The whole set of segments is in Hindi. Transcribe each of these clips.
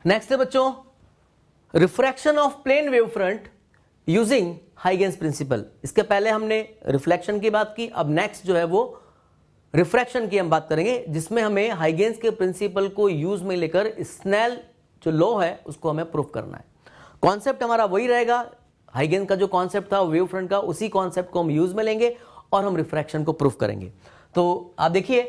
नेक्स्ट है बच्चों refraction of plane wave front using Huygens principle. इसके पहले हमने रिफ्लेक्शन की बात की, अब नेक्स्ट जो है वो रिफ्रैक्शन की हम बात करेंगे, जिसमें हमें हाइगेंस के प्रिंसिपल को यूज में लेकर स्नेल जो लॉ है उसको हमें प्रूफ करना है। कॉन्सेप्ट हमारा वही रहेगा, हाइगेंस का जो कॉन्सेप्ट था वेव फ्रंट का, उसी कॉन्सेप्ट को हम यूज में लेंगे और हम रिफ्रैक्शन को प्रूफ करेंगे। तो आप देखिए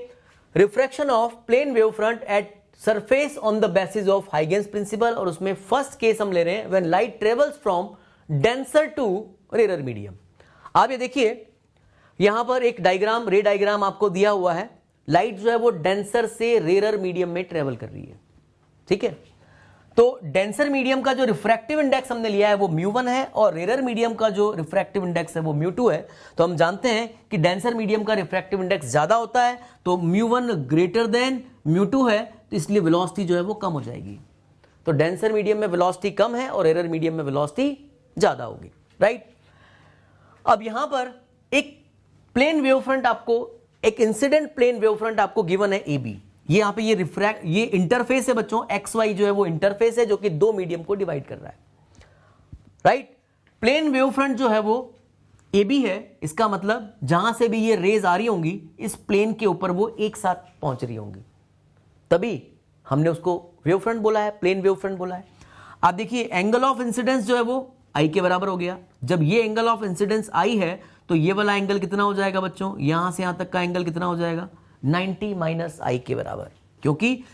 refraction of plane wave front at surface on the basis of Huygens principle, और उसमें फर्स्ट केस हम ले रहे हैं when light travels from denser to rare medium. आप ये देखिए यहां पर एक डायग्राम, रे डायग्राम आपको दिया हुआ है। लाइट जो है वो डेंसर से रेयर मीडियम में ट्रेवल कर रही है, ठीक है। तो डेंसर मीडियम का जो रिफ्रैक्टिव इंडेक्स हमने लिया है वो μ1 है और रेयर मीडियम का जो रिफ्रैक्टिव इंडेक्स है वो μ2 है। तो हम जानते हैं कि डेंसर मीडियम का रिफ्रैक्टिव इंडेक्स ज्यादा होता है, तो μ1 ग्रेटर देन μ2 है, तो इसलिए वेलोसिटी जो है वो कम हो जाएगी। तो डेंसर मीडियम में वेलोसिटी कम है और रेयर मीडियम में वेलोसिटी ज्यादा होगी, राइट। अब यहां पर एक प्लेन वेव फ्रंट आपको, एक इंसिडेंट प्लेन वेव फ्रंट आपको गिवन है AB। ये यहां पे ये इंटरफेस है बच्चों, XY जो है वो इंटरफेस है जो कि दो मीडियम को डिवाइड कर रहा है, राइट। प्लेन वेव फ्रंट जो है वो AB है, इसका मतलब जहां से भी ये रेज आ रही होंगी इस प्लेन के ऊपर वो एक साथ पहुंच रही होंगी, तभी हमने उसको वेव फ्रंट बोला है, प्लेन वेव फ्रंट बोला है। आप देखिए एंगल ऑफ इंसिडेंस जो है वो I के बराबर हो गया। जब ये एंगल ऑफ इंसिडेंस I है तो ये वाला एंगल कितना हो जाएगा बच्चों, यहां से यहां तक का एंगल कितना हो जाएगा 90 माइनस I के बराबर, क्योंकि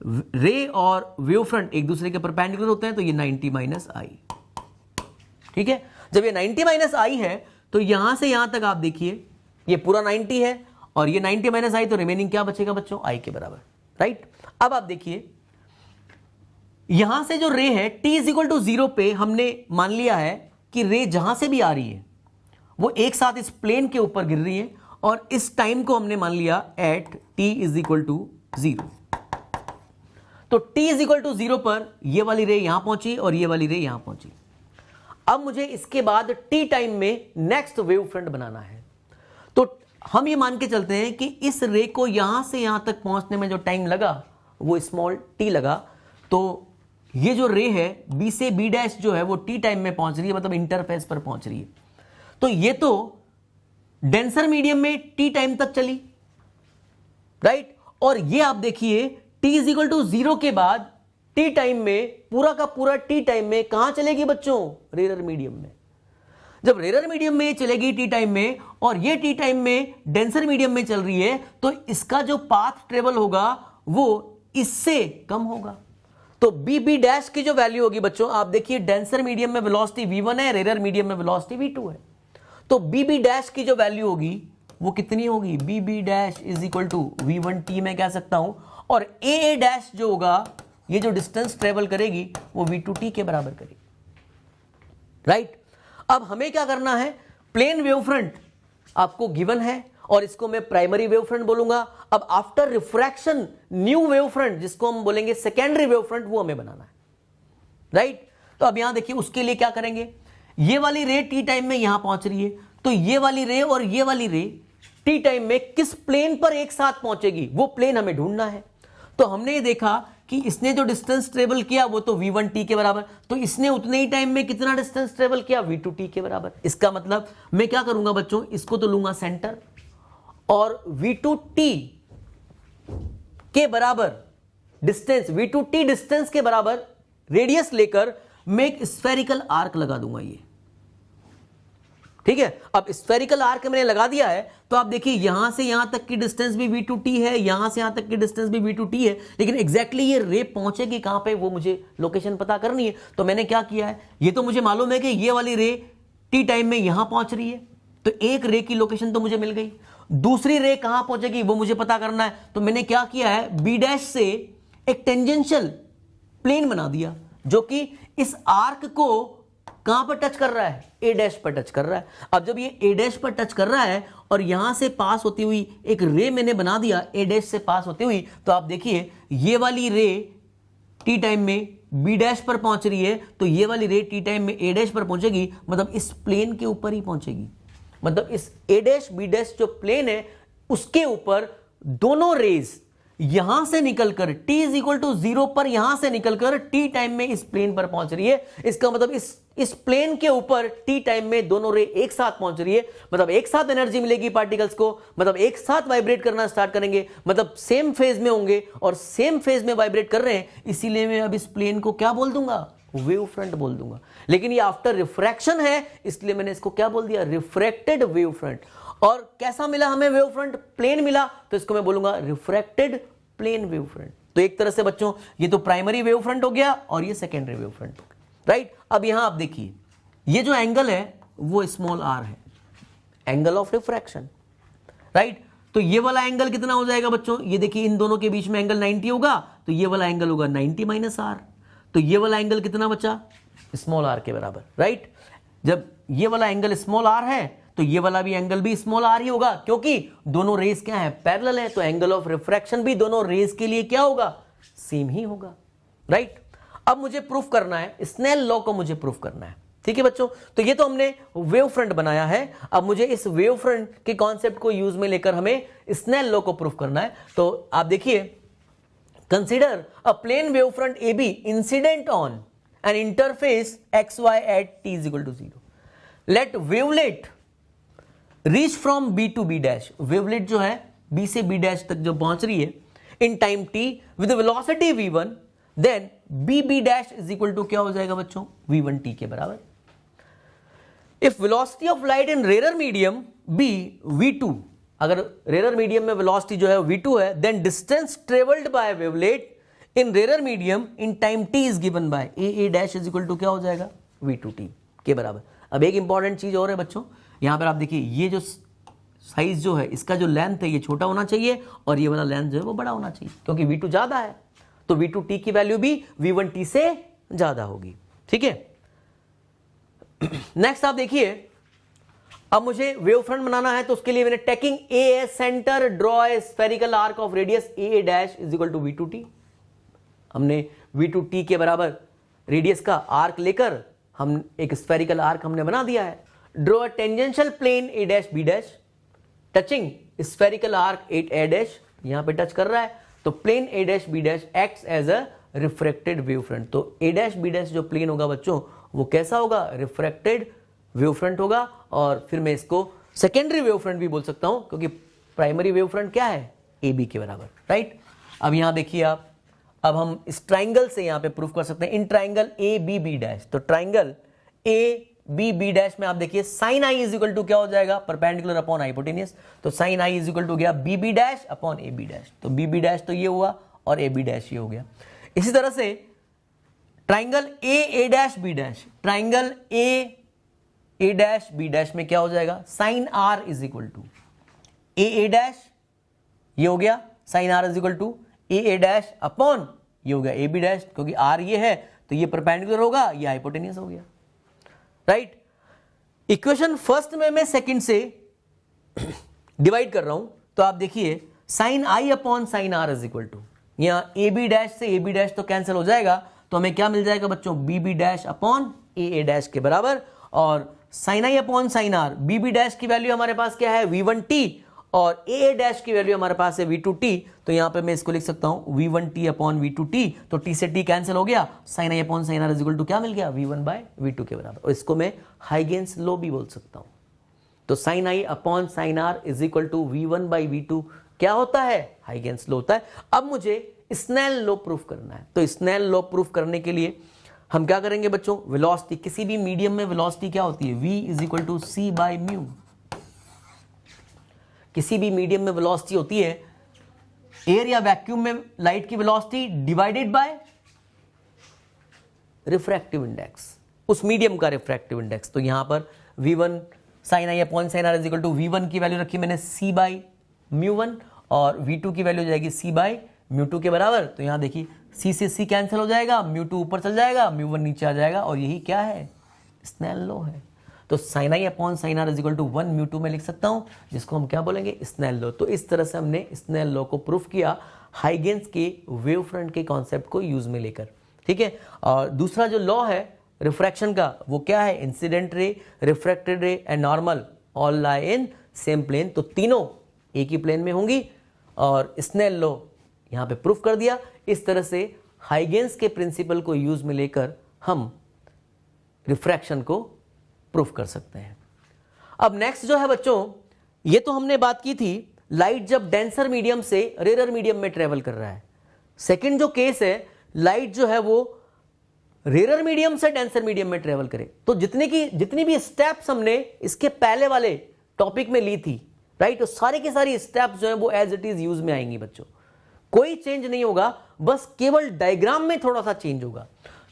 रे और वेव फ्रंट एक दूसरे के परपेंडिकुलर होते हैं, तो ये 90 माइनस I, ठीक है। जब ये 90 माइनस I है तो यहां से यहां तक आप देखिए ये पूरा 90 है और ये 90 माइनस I, तो रिमेनिंग क्या बचेगा बच्चों I के बराबर, राइट। अब आप देखिए यहां से जो रे है t इक्वल टू 0 पे हमने मान लिया है कि रे जहां से भी आ रही है वो एक साथ इस प्लेन के ऊपर गिर रही है, और इस टाइम को हमने मान लिया at t is equal to 0। तो t इज इक्वल टू 0 पर ये वाली रे यहां पहुंची और ये वाली रे यहां पहुंची। अब मुझे इसके बाद t टाइम में नेक्स्ट वेव फ्रंट बनाना है, तो हम ये मान के चलते हैं कि इस रे को यहां से यहां तक पहुंचने में जो टाइम लगा वो स्मॉल t लगा। तो ये जो रे है B से B डैश जो है वो t टाइम में पहुंच रही है, मतलब इंटरफेस पर पहुंच रही है। तो ये तो डेंसर मीडियम में t टाइम तक चली, राइट। और ये आप देखिए t इज इक्वल टू 0 के बाद t टाइम में पूरा का पूरा t टाइम में कहां चलेगी बच्चों, रेयर मीडियम में। जब रेयर मीडियम में चलेगी t टाइम में और ये t टाइम में डेंसर मीडियम में चल रही है, तो इसका जो पाथ ट्रेवल होगा वो इससे कम होगा। तो BB डैश की जो वैल्यू होगी बच्चों, आप देखिए डेंसर मीडियम में वेलोसिटी V1 है, रेयर मीडियम में वेलोसिटी V2 है, तो BB डैश की जो वैल्यू होगी वो कितनी होगी, BB dash is equal to V1t मैं कह सकता हूं, और AA डैश जो होगा, ये जो डिस्टेंस ट्रेवल करेगी वो V2t के बराबर करेगी, राइट। अब हमें क्या करना है, प्लेन वेव फ्रंट आपको गिवन है और इसको मैं प्राइमरी वेव फ्रंट बोलूंगा। अब after refraction new wave front, जिसको हम बोलेंगे सेकेंडरी वेव फ्रंट, वो हमें बनाना है, राइट। तो अब यहां देखिए उसके लिए क्या करेंगे, ये वाली रे t टाइम में यहां पहुंच रही है, तो ये वाली रे और ये वाली रे t टाइम में किस प्लेन पर एक साथ पहुंचेगी वो प्लेन हमें ढूंढना है। तो हमने ये देखा कि इसने जो डिस्टेंस ट्रेवल किया वो तो V1t के बराबर, तो इसने उतने ही टाइम में कितना डिस्टेंस ट्रेवल किया, V2t के बराबर। इसका मतलब मैं क्या करूंगा बच्चों, इसको तो लूंगा सेंटर और V2t के बराबर डिस्टेंस, V2t डिस्टेंस के बराबर रेडियस लेकर मैं एक स्फेरिकल आर्क लगा दूंगा ये, ठीक है। अब स्फेरिकल आर्क मैंने लगा दिया है, तो आप देखिए यहां से यहां तक की डिस्टेंस भी V2t है, यहां से यहां तक की डिस्टेंस भी V2t है, लेकिन एग्जैक्टली ये रे पहुंचेगी कहां पे वो मुझे लोकेशन पता करनी है। तो मैंने क्या किया है, ये तो मुझे मालूम है कि ये वाली रे t टाइम में यहां पहुंच रही है, तो एक रे की लोकेशन तो मुझे मिल गई। दूसरी रे कहां पहुंचेगी वो मुझे पता करना है, तो मैंने क्या किया है, B डैश से एक टेंजेंशियल प्लेन बना दिया जो कि इस आर्क को कहां पर टच कर रहा है, A डैश पर टच कर रहा है। अब जब ये A डैश पर टच कर रहा है और यहां से पास होती हुई एक रे मैंने बना दिया A डैश से पास होती हुई, तो आप देखिए ये वाली रे t टाइम में B डैश पर पहुंच रही है, तो ये वाली रे t टाइम में A डैश पर पहुंचेगी, मतलब इस प्लेन के ऊपर ही पहुंचेगी। मतलब इस A डैश B डैश जो प्लेन है उसके ऊपर दोनों रेज यहां से निकलकर t इज इक्वल टू 0 पर यहां से निकलकर t टाइम में इस प्लेन पर पहुंच रही है। इसका मतलब इस प्लेन के ऊपर t टाइम में दोनों रे एक साथ पहुंच रही है, मतलब एक साथ एनर्जी मिलेगी पार्टिकल्स को, मतलब एक साथ वाइब्रेट करना स्टार्ट करेंगे, मतलब सेम फेज में होंगे और सेम फेज में वाइब्रेट कर रहे हैं। इसीलिए मैं अब इस प्लेन को क्या बोल दूंगा, वेव फ्रंट बोल दूंगा। लेकिन ये आफ्टर रिफ्रैक्शन है, इसलिए मैंने इसको क्या बोल दिया, रिफ्रैक्टेड वेव फ्रंट। और कैसा मिला हमें वेव फ्रंट, प्लेन मिला, तो इसको मैं बोलूंगा रिफ्रैक्टेड प्लेन वेव फ्रंट। तो एक तरह से बच्चों ये तो प्राइमरी वेव फ्रंट हो गया और ये सेकेंडरी वेव फ्रंट हो गया, राइट। अब यहां आप देखिए ये जो एंगल है वो स्मॉल आर है, एंगल ऑफ रिफ्रैक्शन, राइट। तो ये वाला एंगल कितना हो जाएगा बच्चों, ये देखिए इन दोनों के बीच में एंगल 90 होगा, तो ये वाला एंगल होगा 90 माइनस आर। तो ये वाला एंगल कितना बचा, स्मॉल आर के बराबर, राइट। जब ये वाला एंगल स्मॉल आर है तो ये वाला भी एंगल भी स्मॉल आर ही होगा, क्योंकि दोनों रेज क्या है, पैरेलल है। तो एंगल ऑफ रिफ्रैक्शन भी दोनों रेज के लिए क्या होगा, सेम ही होगा, राइट। अब मुझे प्रूफ करना है, स्नेल लॉ को मुझे प्रूफ करना है, ठीक है बच्चों। तो ये तो हमने वेव फ्रंट बनाया है, अब मुझे इस वेव फ्रंट के कॉन्सेप्ट को यूज में लेकर हमें स्नेल लॉ को प्रूफ करना है। तो आप देखिए, consider a plane wave front A B incident on an interface X Y at T is equal to 0। Let wavelet reach from B to B dash, wavelet जो है बी से बी डैश तक जो पहुंच रही है in time T with velocity v1, then B B dash is equal to क्या हो जाएगा बच्चों, v1 t के बराबर। If velocity of light in rare medium be v2, अगर रेयर मीडियम में वेलोसिटी जो है v2 है, then distance travelled by wavelet in rare medium in time t is given by A dash is equal to क्या हो जाएगा, v2t के बराबर। अब एक इंपॉर्टेंट चीज और है बच्चों, यहां पर आप देखिए ये जो साइज जो है इसका जो लेंथ है ये छोटा होना चाहिए और ये वाला लेंथ जो है वो बड़ा होना चाहिए, क्योंकि v2 ज्यादा है तो v2t की वैल्यू भी v1t से ज्यादा होगी, ठीक है। नेक्स्ट आप देखिए, अब मुझे वेव फ्रंट बनाना है तो उसके लिए मैंने taking A as centre draw a spherical arc of radius A dash is equal to v2t। हमने v2t के बराबर रेडियस का आर्क लेकर हम एक स्फेरिकल आर्क हमने बना दिया है। Draw a tangential plane A dash B dash touching spherical arc at A dash, यहां पे टच कर रहा है, तो plane A dash B dash acts as a refracted wave front. तो ए डैश बी डैश जो प्लेन होगा बच्चों वो कैसा होगा, रिफ्रैक्टेड वेव फ्रंट होगा। और फिर मैं इसको सेकेंडरी वेव फ्रंट भी बोल सकता हूं, क्योंकि प्राइमरी वेव फ्रंट क्या है, ए बी के बराबर, राइट। अब यहां देखिए आप, अब हम इस ट्राइंगल से यहां पे प्रूफ कर सकते हैं, in triangle A B B dash, तो triangle A B B dash में आप देखिए sine I is equal to क्या हो जाएगा, परपेंडिकुलर अपॉन हाइपोटेनियस। तो sine I is equal to गया B B dash upon A B dash, तो बी बी डैश तो ये हुआ और ए बी डैश ये हो गया। इसी तरह से triangle A dash B dash, triangle A dash B dash में क्या हो जाएगा, sine R is equal to A dash, ये हो गया sine R is equal to A dash upon ये हो गया ए बी डैश, क्योंकि आर ये है तो ये परपेंडिकुलर होगा, ये हाइपोटेनियस हो गया, राइट। इक्वेशन फर्स्ट में मैं सेकंड से डिवाइड कर रहा हूं, तो आप देखिए sine I upon sine R is equal to, यहां ए बी डैश से ए बी डैश तो कैंसिल हो जाएगा, तो हमें क्या मिल जाएगा बच्चों, B B dash upon A dash के बराबर। और sine I upon sine R, B B dash की वैल्यू हमारे पास क्या है, v1t, और ए डैश की वैल्यू हमारे पास है v2t, तो यहां पे मैं इसको लिख सकता हूं v1t अपॉन v2t, तो t से t कैंसिल हो गया, sine I upon sine R is equal to क्या मिल गया, v1 बाय v2 के बराबर। और इसको मैं हाइगेंस लॉ भी बोल सकता हूं। तो sine I upon sine R is equal to v1 by v2 क्या होता है, हाइगेंस लॉ होता है। अब मुझे स्नेल लॉ प्रूफ करना है, तो स्नेल लॉ प्रूफ करने के लिए हम क्या करेंगे बच्चों, वेलोसिटी, किसी भी मीडियम में वेलोसिटी क्या होती है, v is equal to c by mu. किसी भी मीडियम में वेलोसिटी होती है एयर या वैक्यूम में लाइट की velocity divided by refractive index, उस मीडियम का रिफ्रैक्टिव इंडेक्स। तो यहां पर v1 sine I upon sine R is equal to v1 की वैल्यू रखी मैंने c बाय म्यू1 और v2 की वैल्यू जाएगी c बाय म्यू2 के बराबर। तो यहां देखिए c से c कैंसिल हो जाएगा, म्यू2 ऊपर चल जाएगा, म्यू1 नीचे आ जाएगा, और यही क्या है, स्नेल लॉ है। तो sine I upon sine R is equal to 1 mu two में लिख सकता हूं, जिसको हम क्या बोलेंगे, स्नेल लॉ। तो इस तरह से हमने स्नेल लॉ को प्रूफ किया हाइगेंस के वेव फ्रंट के कॉन्सेप्ट को यूज में लेकर, ठीक है। और दूसरा जो लॉ है रिफ्रैक्शन का वो क्या है, incident ray, refracted ray and normal all lie in same plane, तो तीनों एक ही प्लेन में होंगी। और स्नेल लॉ यहां पे प्रूफ कर दिया। इस तरह से हाइगेंस के प्रिंसिपल को यूज में लेकर हम रिफ्रैक्शन को प्रूफ कर सकते हैं। अब नेक्स्ट जो है बच्चों, ये तो हमने बात की थी लाइट जब डेंसर मीडियम से रेरर मीडियम में ट्रेवल कर रहा है। सेकंड जो केस है, लाइट जो है वो रेरर मीडियम से डेंसर मीडियम में ट्रेवल करे। तो जितनी भी स्टेप्स हमने इसके पहले वाले टॉपिक में ली थी, राइट, तो सारी की सारी स्टेप्स जो है वो एज इट इज यूज में आएंगी बच्चों। कोई चेंज नहीं होगा, बस केवल डायग्राम में थोड़ा सा चेंज होगा।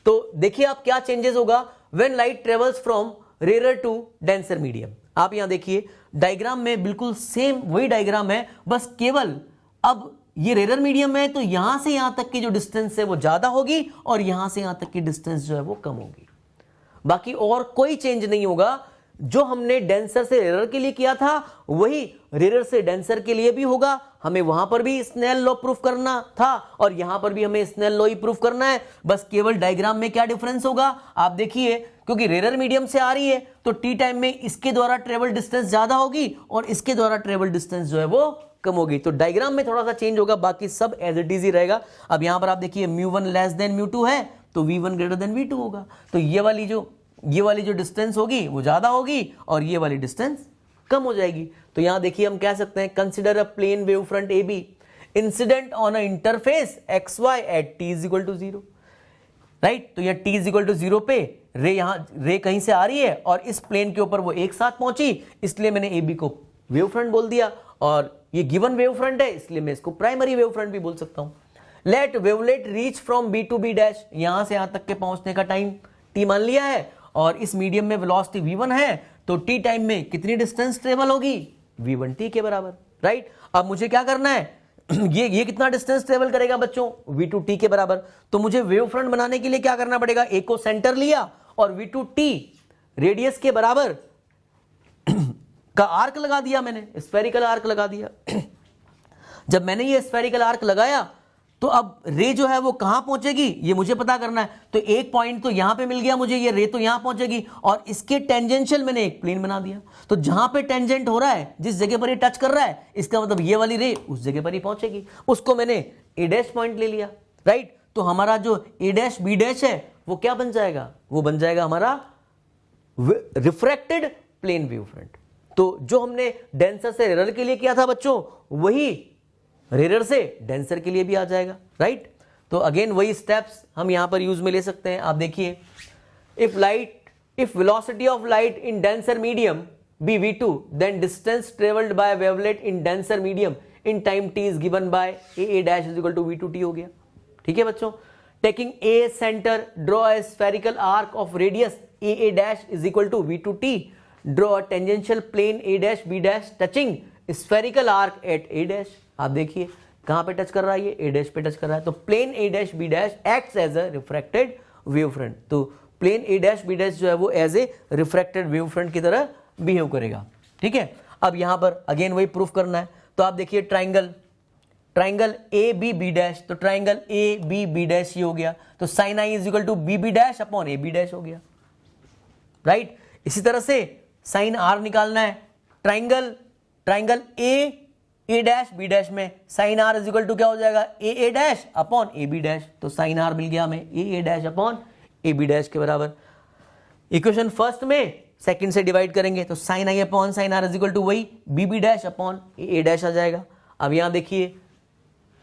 तो देखिए आप क्या चेंजेस होगा when light travels from rarer to denser medium. आप यहां देखिए डायग्राम में बिल्कुल सेम वही डायग्राम है, बस केवल अब ये रेरर मीडियम है तो यहां से यहां तक की जो डिस्टेंस है वो ज्यादा होगी और यहां से यहां तक की डिस्टेंस जो है वो कम होगी। बाकी और कोई चेंज नहीं होगा। जो हमने डेंसर से रेरर के लिए किया था वही रेरर से डेंसर के लिए भी होगा। हमें वहां पर भी स्नेल लॉ प्रूफ करना था और यहां पर भी हमें स्नेल लॉ ही प्रूफ करना है। बस केवल डायग्राम में क्या डिफरेंस होगा आप देखिए, क्योंकि रेरर मीडियम से आ रही है तो टी टाइम में इसके द्वारा ट्रेवल डिस्टेंस ज्यादा होगी और इसके द्वारा ट्रेवल डिस्टेंस जो है वो कम होगी। तो डायग्राम में थोड़ा सा चेंज होगा, बाकी सब एज इट इज ही रहेगा। अब यहां पर आप देखिए μ1 लेस देन μ2 है तो v1 ग्रेटर देन v2 होगा। तो ये वाली जो डिस्टेंस होगी वो ज्यादा होगी और ये वाली डिस्टेंस कम हो जाएगी। तो यहां देखिए हम कह सकते हैं consider a plane wave front A B incident on a interface X Y at T is equal to 0, right. तो यह t इज इक्वल टू 0 पे रे कहीं से आ रही है और इस प्लेन के ऊपर वो एक साथ पहुंची, इसलिए मैंने ए बी को वेव फ्रंट बोल दिया। और ये गिवन वेव फ्रंट है इसलिए मैं इसको प्राइमरी वेव फ्रंट भी बोल सकता हूं। Let wavelet reach from B to B dash, यहां से यहां तक के पहुंचने का टाइम t मान लिया है और इस मीडियम में वेलोसिटी v1 है तो t टाइम में कितनी डिस्टेंस ट्रेवल होगी v1t के बराबर, राइट। अब मुझे क्या करना है ये कितना डिस्टेंस ट्रेवल करेगा बच्चों v2t के बराबर। तो मुझे वेव फ्रंट बनाने के लिए क्या करना पड़ेगा, a को सेंटर लिया और v2t रेडियस के बराबर का आर्क लगा दिया, मैंने स्फेरिकल आर्क लगा दिया। जब मैंने ये स्फेरिकल आर्क लगाया तो अब रे जो है वो कहां पहुंचेगी ये मुझे पता करना है। तो एक पॉइंट तो यहां पे मिल गया मुझे, ये रे तो यहां पहुंचेगी और इसके टेंजेंशियल मैंने एक प्लेन बना दिया। तो जहां पे टेंजेंट हो रहा है, जिस जगह पर ये टच कर रहा है, इसका मतलब ये वाली रे उस जगह पर ही पहुंचेगी। उसको मैंने ए डैश पॉइंट ले लिया, राइट। तो हमारा जो ए डैश बी डैश है वो क्या बन जाएगा, वो बन जाएगा हमारा रिफ्रैक्टेड प्लेन वेव फ्रंट। तो जो हमने डेंसर से रेरर के लिए किया था बच्चों, वही रेरर से डेंसर के लिए भी आ जाएगा, राइट। तो अगेन वही स्टेप्स हम यहां पर यूज में ले सकते हैं। आप देखिए if velocity of light in denser medium be v2 then distance travelled by wavelet in denser medium in time t is given by a dash is equal to v2t हो गया। ठीक है बच्चों, taking a centre draw a spherical arc of radius a dash is equal to v2t, draw a tangential plane a dash b dash touching spherical arc at a dash. आप देखिए कहां पे टच कर रहा है, ये a डैश पे टच कर रहा है। तो plane a dash b dash acts as a refracted wave front. तो प्लेन a डैश b डैश जो है वो as a refracted wave front की तरह बिहेव करेगा। ठीक है, अब यहां पर अगेन वही प्रूफ करना है। तो आप देखिए triangle A B B dash, तो triangle A B B dash ये हो गया। तो sine I is equal to B B dash upon A B dash हो गया, राइट। इसी तरह से साइन आर निकालना है, triangle A dash B dash में sine R is equal to क्या हो जाएगा, A dash upon A B dash. तो साइन आर मिल गया हमें A dash upon A B dash के बराबर। इक्वेशन फर्स्ट में सेकंड से डिवाइड करेंगे तो sine I upon sine R is equal to वही B B dash upon A dash आ जाएगा। अब यहां देखिए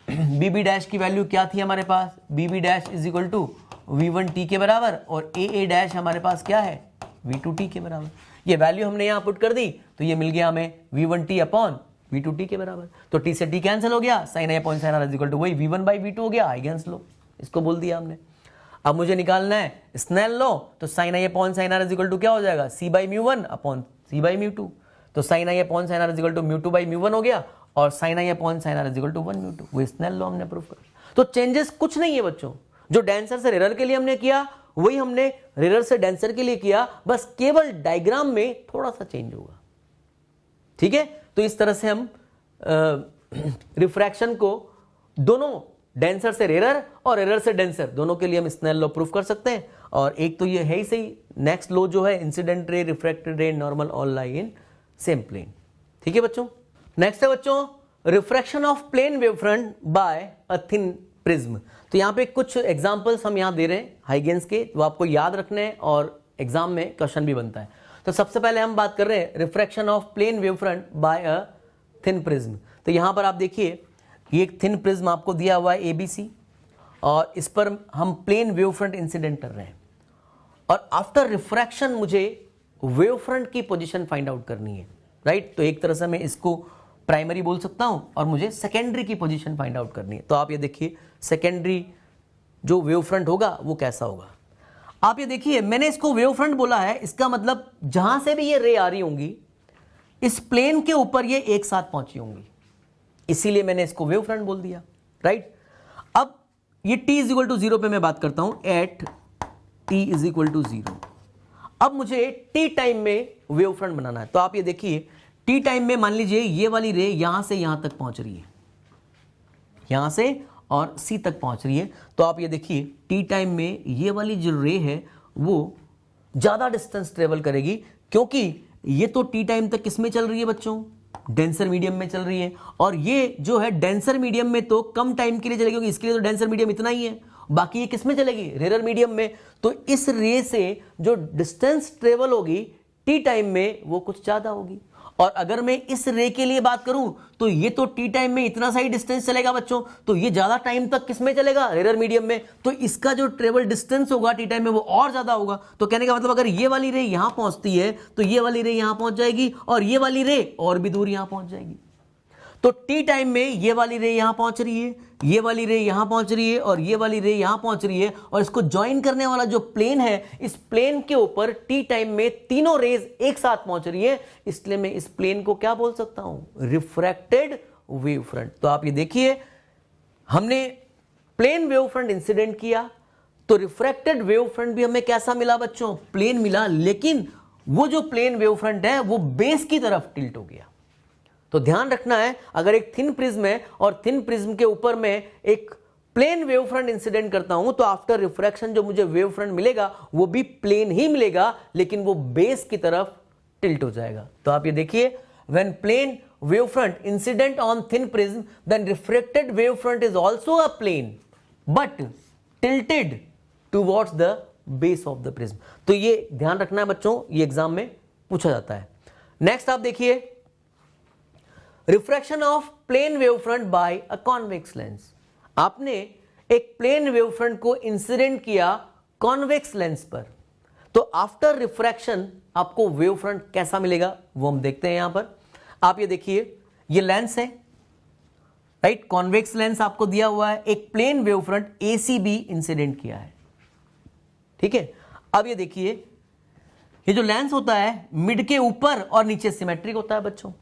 बी बी डैश की वैल्यू क्या थी हमारे पास, B B dash is equal to v1t के बराबर और ए डैश हमारे पास क्या है v2t के बराबर। ये वैल्यू हमने यहां पुट कर दी तो ये मिल गया हमें v1t अपॉन v2t के बराबर। तो t से t कैंसिल हो गया, sine I upon sine R is equal to वही v1 बाई v2 हो गया, हाइगेंस लॉ इसको बोल दिया हमने। अब मुझे निकालना है स्नेल लॉ, तो sine I upon sine R is equal to क्या हो जाएगा, c बाई म्यू1 अपॉन c बाई म्यू2। तो sine I upon sine R is equal to म्यू2 बाई म्यू1 हो गया और sine I upon sine R is equal to 1 म्यू2। वो स्नेल लॉ हमने प्रूफ कर। तो चेंजेस कुछ नहीं है बच्चों, जो डेंसर से रेरर के लिए हमने किया वही हमने रेरर से डेंसर के लिए किया, बस केवल डायग्राम में थोड़ा सा चेंज होगा। ठीक है, तो इस तरह से हम रिफ्रैक्शन को दोनों डेंसर से रेरर और रेरर से डेंसर दोनों के लिए हम स्नेल लॉ प्रूफ कर सकते हैं। और एक तो ये है ही सही, नेक्स्ट लॉ जो है incident ray, refracted ray, normal all lie in same plane. ठीक है बच्चों, नेक्स्ट है बच्चों refraction of plane wave front by a thin prism. तो यहां पे कुछ एग्जांपल्स हम यहां दे रहे हैं हाइगेंस के, वो आपको याद रखने हैं और एग्जाम में क्वेश्चन भी बनता है। तो सबसे पहले हम बात कर रहे हैं refraction of plane wave front by a thin prism. तो यहां पर आप देखिए ये एक थिन प्रिज्म आपको दिया हुआ है एबीसी, और इस पर हम प्लेन वेव फ्रंट इंसिडेंट कर रहे हैं, और आफ्टर रिफ्रैक्शन मुझे वेव फ्रंट की पोजीशन फाइंड आउट करनी है, राइट। तो एक तरह से मैं इसको प्राइमरी बोल सकता हूं और मुझे सेकेंडरी की पोजीशन फाइंड आउट करनी है। तो आप ये देखिए सेकेंडरी जो वेव फ्रंट होगा वो कैसा होगा। आप ये देखिए मैंने इसको वेव फ्रंट बोला है, इसका मतलब जहां से भी ये रे आ रही होंगी इस प्लेन के ऊपर ये एक साथ पहुंची होंगी, इसीलिए मैंने इसको वेव फ्रंट बोल दिया, राइट। अब ये t इज इक्वल टू 0 पे मैं बात करता हूं, at t is equal to 0। अब मुझे t टाइम में वेव फ्रंट बनाना है। तो आप ये देखिए t टाइम में मान लीजिए ये वाली रे यहां से यहां तक पहुंच रही है, यहां से और c तक पहुंच रही है। तो आप ये देखिए t टाइम में ये वाली जो रे है वो ज्यादा डिस्टेंस ट्रेवल करेगी, क्योंकि ये तो t टाइम तक किस में चल रही है बच्चों, डेंसर मीडियम में चल रही है, और ये जो है डेंसर मीडियम में तो कम टाइम के लिए चलेगी, क्योंकि इसके लिए तो डेंसर मीडियम इतना ही है, बाकी ये किस में चलेगी, रेयर मीडियम में। तो इस रे से जो डिस्टेंस ट्रेवल होगी टी टाइम में वो कुछ ज्यादा होगी। और अगर मैं इस रे के लिए बात करूं तो ये तो टी टाइम में इतना सा ही डिस्टेंस चलेगा बच्चों, तो ये ज्यादा टाइम तक किस में चलेगा, रेयर मीडियम में। तो इसका जो ट्रेवल डिस्टेंस होगा टी टाइम में वो और ज्यादा होगा। तो कहने का मतलब अगर ये वाली रे यहां पहुंचती है तो ये वाली रे यहां पहुंच जाएगी, और ये वाली रे और भी दूर यहां पहुंच जाएगी। तो टी टाइम में ये वाली रे यहां पहुंच रही है, ये वाली रे यहां पहुंच रही है, और ये वाली रे यहां पहुंच रही है, और इसको ज्वाइन करने वाला जो प्लेन है इस प्लेन के ऊपर टी टाइम में तीनों रेज एक साथ पहुंच रही है, इसलिए मैं इस प्लेन को क्या बोल सकता हूं, रिफ्रैक्टेड वेव फ्रंट। तो आप ये देखिए हमने प्लेन वेव फ्रंट इंसिडेंट किया तो रिफ्रैक्टेड वेव फ्रंट भी हमें कैसा मिला बच्चों, प्लेन मिला, लेकिन वो जो प्लेन वेव फ्रंट है वो बेस की तरफ टिल्ट हो गया। तो ध्यान रखना है, अगर एक थिन प्रिज्म है और थिन प्रिज्म के ऊपर मैं एक प्लेन वेव फ्रंट इंसिडेंट करता हूं तो आफ्टर रिफ्रैक्शन जो मुझे वेव फ्रंट मिलेगा वो भी प्लेन ही मिलेगा, लेकिन वो बेस की तरफ टिल्ट हो जाएगा। तो आप ये देखिए when plane wave front incident on thin prism then refracted wave front is also a plane but tilted towards the base of the prism. तो ये ध्यान रखना है बच्चों, ये एग्जाम में पूछा जाता है। नेक्स्ट आप देखिए refraction of plane wave front by a convex lens. आपने एक प्लेन वेव फ्रंट को इंसिडेंट किया कॉन्वेक्स लेंस पर, तो आफ्टर रिफ्रैक्शन आपको वेव फ्रंट कैसा मिलेगा वो हम देखते हैं। यहां पर आप ये देखिए ये लेंस है, राइट, कॉन्वेक्स लेंस आपको दिया हुआ है, एक plane wave front ACB incident किया है, ठीक है। अब ये देखिए ये जो लेंस होता है मिड के ऊपर और नीचे सिमेट्रिक होता है बच्चों।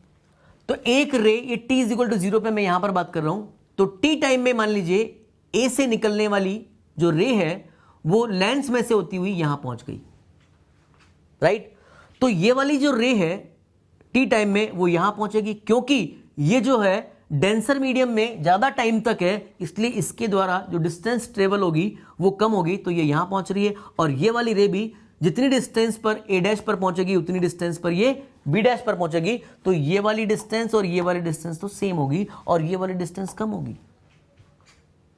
तो एक रे ये t इज इक्वल टू 0 पे मैं यहां पर बात कर रहा हूं, तो t टाइम में मान लीजिए a से निकलने वाली जो रे है वो लेंस में से होती हुई यहां पहुंच गई, राइट। तो ये वाली जो रे है t टाइम में वो यहां पहुंचेगी, क्योंकि ये जो है डेंसर मीडियम में ज्यादा टाइम तक है, इसलिए इसके द्वारा जो डिस्टेंस ट्रेवल होगी वो कम होगी, तो ये यहां पहुंच रही है। और ये वाली रे भी जितनी डिस्टेंस पर a डैश पर पहुंचेगी उतनी डिस्टेंस पर ये b डैश पर पहुंचेगी, तो ये वाली डिस्टेंस और ये वाली डिस्टेंस तो सेम होगी और ये वाली डिस्टेंस कम होगी,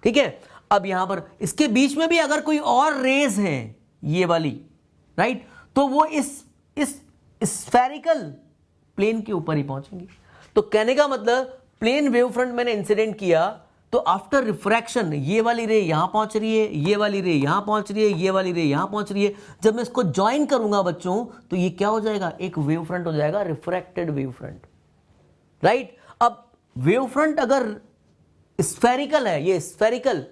ठीक है। अब यहां पर इसके बीच में भी अगर कोई और रेज है ये वाली, राइट, तो वो इस स्फेरिकल प्लेन के ऊपर ही पहुंचेंगी। तो कहने का मतलब प्लेन वेव फ्रंट मैंने इंसिडेंट किया तो आफ्टर रिफ्रैक्शन ये वाली रे यहां पहुंच रही है, ये वाली रे यहां पहुंच रही है, ये वाली रे यहां पहुंच रही है। जब मैं इसको ज्वाइन करूंगा बच्चों तो ये क्या हो जाएगा, एक वेव फ्रंट हो जाएगा, रिफ्रैक्टेड वेव फ्रंट, राइट। अब वेव फ्रंट अगर स्फेरिकल है, ये स्फेरिकल